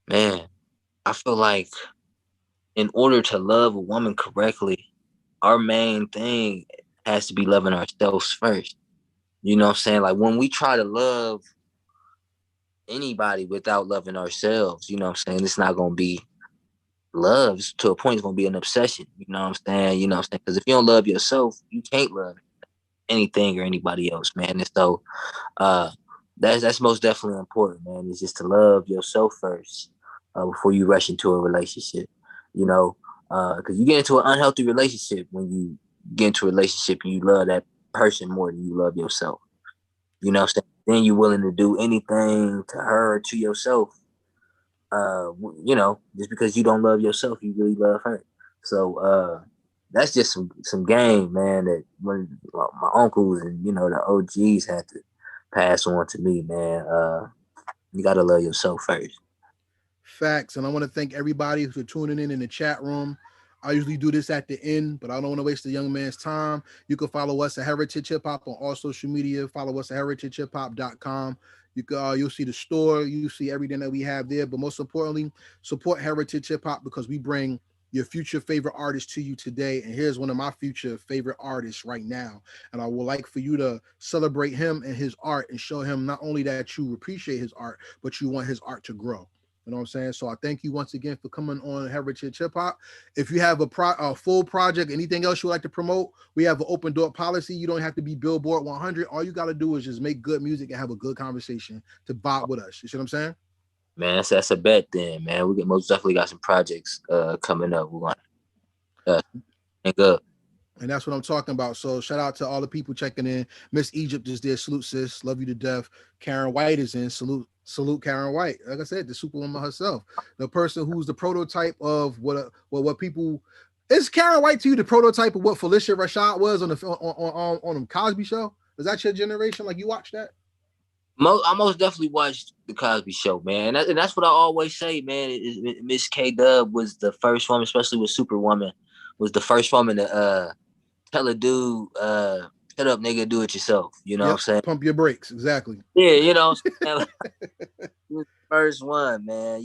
Man, I feel like in order to love a woman correctly, our main thing has to be loving ourselves first. You know what I'm saying? Like when we try to love anybody without loving ourselves, you know what I'm saying? It's not gonna be love. To a point, it's gonna be an obsession. You know what I'm saying? You know what I'm saying? Because if you don't love yourself, you can't love anything or anybody else, man. And so uh that's most definitely important, man. Is just to love yourself first before you rush into a relationship. You know, because you get into an unhealthy relationship when you get into a relationship and you love that person more than you love yourself. You know what I'm saying? Then you're willing to do anything to her or to yourself. Just because you don't love yourself, you really love her. So that's just some game, man. That when my uncles and the OGs had to pass on to me, man. You gotta love yourself first. Facts. And I want to thank everybody for tuning in the chat room. I usually do this at the end, but I don't want to waste the young man's time. You can follow us at Heritage Hip Hop on all social media. Follow us at heritagehiphop.com. You'll see the store, you see everything that we have there. But most importantly, support Heritage Hip Hop because we bring your future favorite artist to you today. And here's one of my future favorite artists right now. And I would like for you to celebrate him and his art and show him not only that you appreciate his art, but you want his art to grow. You know what I'm saying? So I thank you once again for coming on Heritage Hip Hop. If you have a full project, anything else you would like to promote, we have an open door policy. You don't have to be Billboard 100. All you got to do is just make good music and have a good conversation to vibe with us. You see what I'm saying? Man, that's a bet then, man. We most definitely got some projects coming up. We're gonna link up. And that's what I'm talking about. So shout out to all the people checking in. Miss Egypt is there. Salute, sis. Love you to death. Karen White is in. Salute Karen White. Like I said, the superwoman herself. The person who's the prototype of what people is Karen White to you the prototype of what Felicia Rashad was on the Cosby show? Is that your generation? Like you watched that? I most definitely watched the Cosby Show, man, and that's what I always say, man. Miss K Dub was the first woman, especially with Superwoman, was the first woman to tell a dude, shut up, nigga, do it yourself. You know what I'm Yep. saying? Pump your brakes. Exactly. Yeah, you know what I'm saying? He was the first one, man.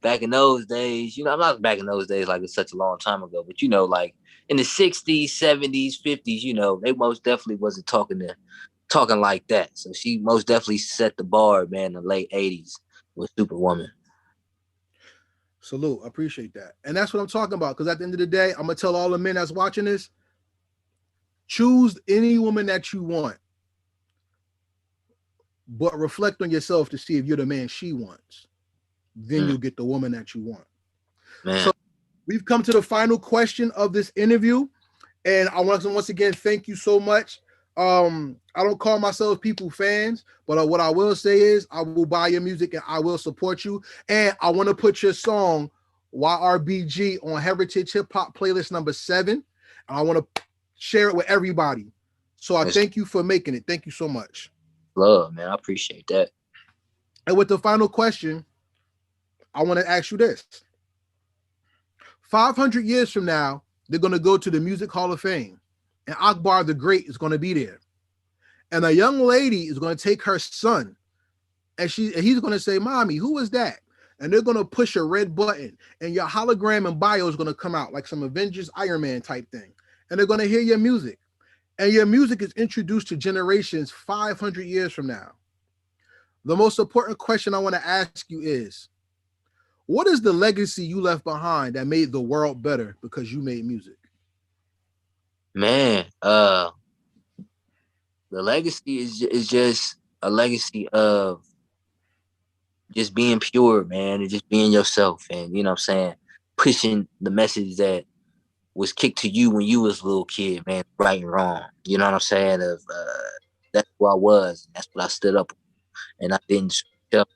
Back in those days, I'm not back in those days like it's such a long time ago, but like in the 60s, 70s, 50s, they most definitely wasn't talking like that. So she most definitely set the bar, man, in the late 80s with Superwoman. Salute. I appreciate that. And that's what I'm talking about. Because at the end of the day, I'm gonna tell all the men that's watching this, choose any woman that you want, but reflect on yourself to see if you're the man she wants. Then Mm, you'll get the woman that you want. man. So we've come to the final question of this interview. And I want to once again thank you so much. I don't call myself people fans, but what I will say is I will buy your music and I will support you. And I want to put your song YRBG on Heritage Hip Hop playlist number 7. And I want to share it with everybody. So I It's thank you for making it. Thank you so much. love, man. I appreciate that. And with the final question, I want to ask you this. 500 years from now, they're going to go to the Music Hall of Fame, and Akbar the Great is going to be there. And a young lady is going to take her son, and he's going to say, "Mommy, who is that?" And they're going to push a red button, and your hologram and bio is going to come out like some Avengers Iron Man type thing. And they're going to hear your music. And your music is introduced to generations 500 years from now. The most important question I want to ask you is, what is the legacy you left behind that made the world better because you made music? Man, the legacy is just a legacy of just being pure, man, and just being yourself, and you know what I'm saying, pushing the message that was kicked to you when you was a little kid, man, right and wrong. You know what I'm saying? That's who I was. That's what I stood up, and I didn't switch up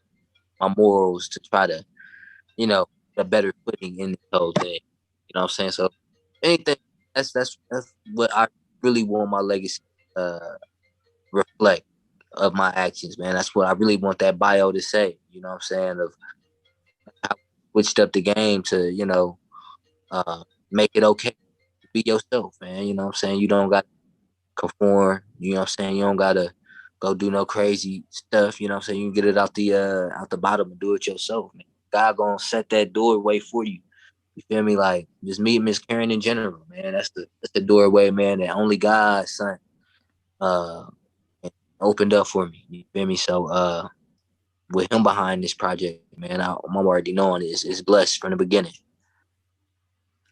my morals to try to, you know, a better footing in this whole thing. You know what I'm saying? So anything that's what I really want my legacy uh reflect of my actions, man. That's what I really want that bio to say. You know what I'm saying? Of how I switched up the game to, make it okay to be yourself, man. You know what I'm saying? You don't got conform. You know what I'm saying? You don't gotta go do no crazy stuff. You know what I'm saying? You can get it out the bottom and do it yourself, man. God gonna set that doorway for you. You feel me? Like just meet Miss Karen in general, man. That's the doorway, man, that only God's son uh opened up for me. You feel me? So with him behind this project, man, I'm already knowing it's blessed from the beginning.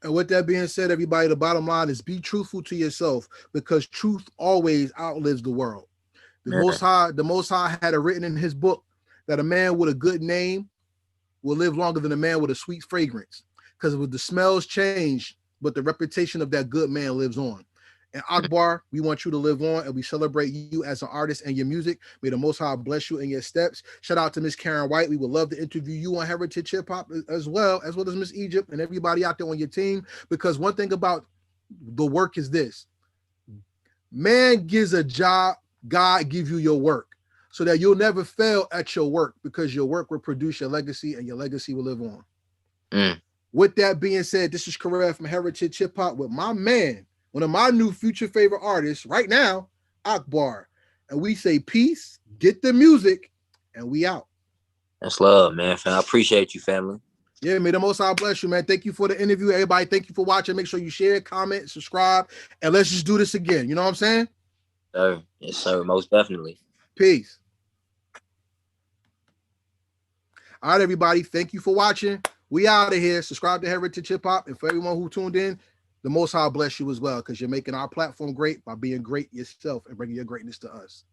And with that being said, everybody, the bottom line is be truthful to yourself because truth always outlives the world. Man. The Most High had it written in his book that a man with a good name will live longer than a man with a sweet fragrance. Because with the smells change, but the reputation of that good man lives on. And Akbar, we want you to live on and we celebrate you as an artist and your music. May the Most High bless you in your steps. Shout out to Miss Karen White. We would love to interview you on Heritage Hip Hop as well as Miss Egypt and everybody out there on your team. Because one thing about the work is this: man gives a job, God gives you your work, so that you'll never fail at your work because your work will produce your legacy and your legacy will live on. Mm. With that being said, this is Correct from Heritage Hip Hop with my man, one of my new future favorite artists right now, Akbar. And we say peace, get the music, and we out. That's love, man. I appreciate you, family. Yeah, may the Most High bless you, man. Thank you for the interview, everybody. Thank you for watching. Make sure you share, comment, subscribe, and let's just do this again. You know what I'm saying? Sir. Yes, sir. Most definitely. Peace. All right, everybody. Thank you for watching. We out of here. Subscribe to Heritage Hip Hop. And for everyone who tuned in, the Most High bless you as well because you're making our platform great by being great yourself and bringing your greatness to us.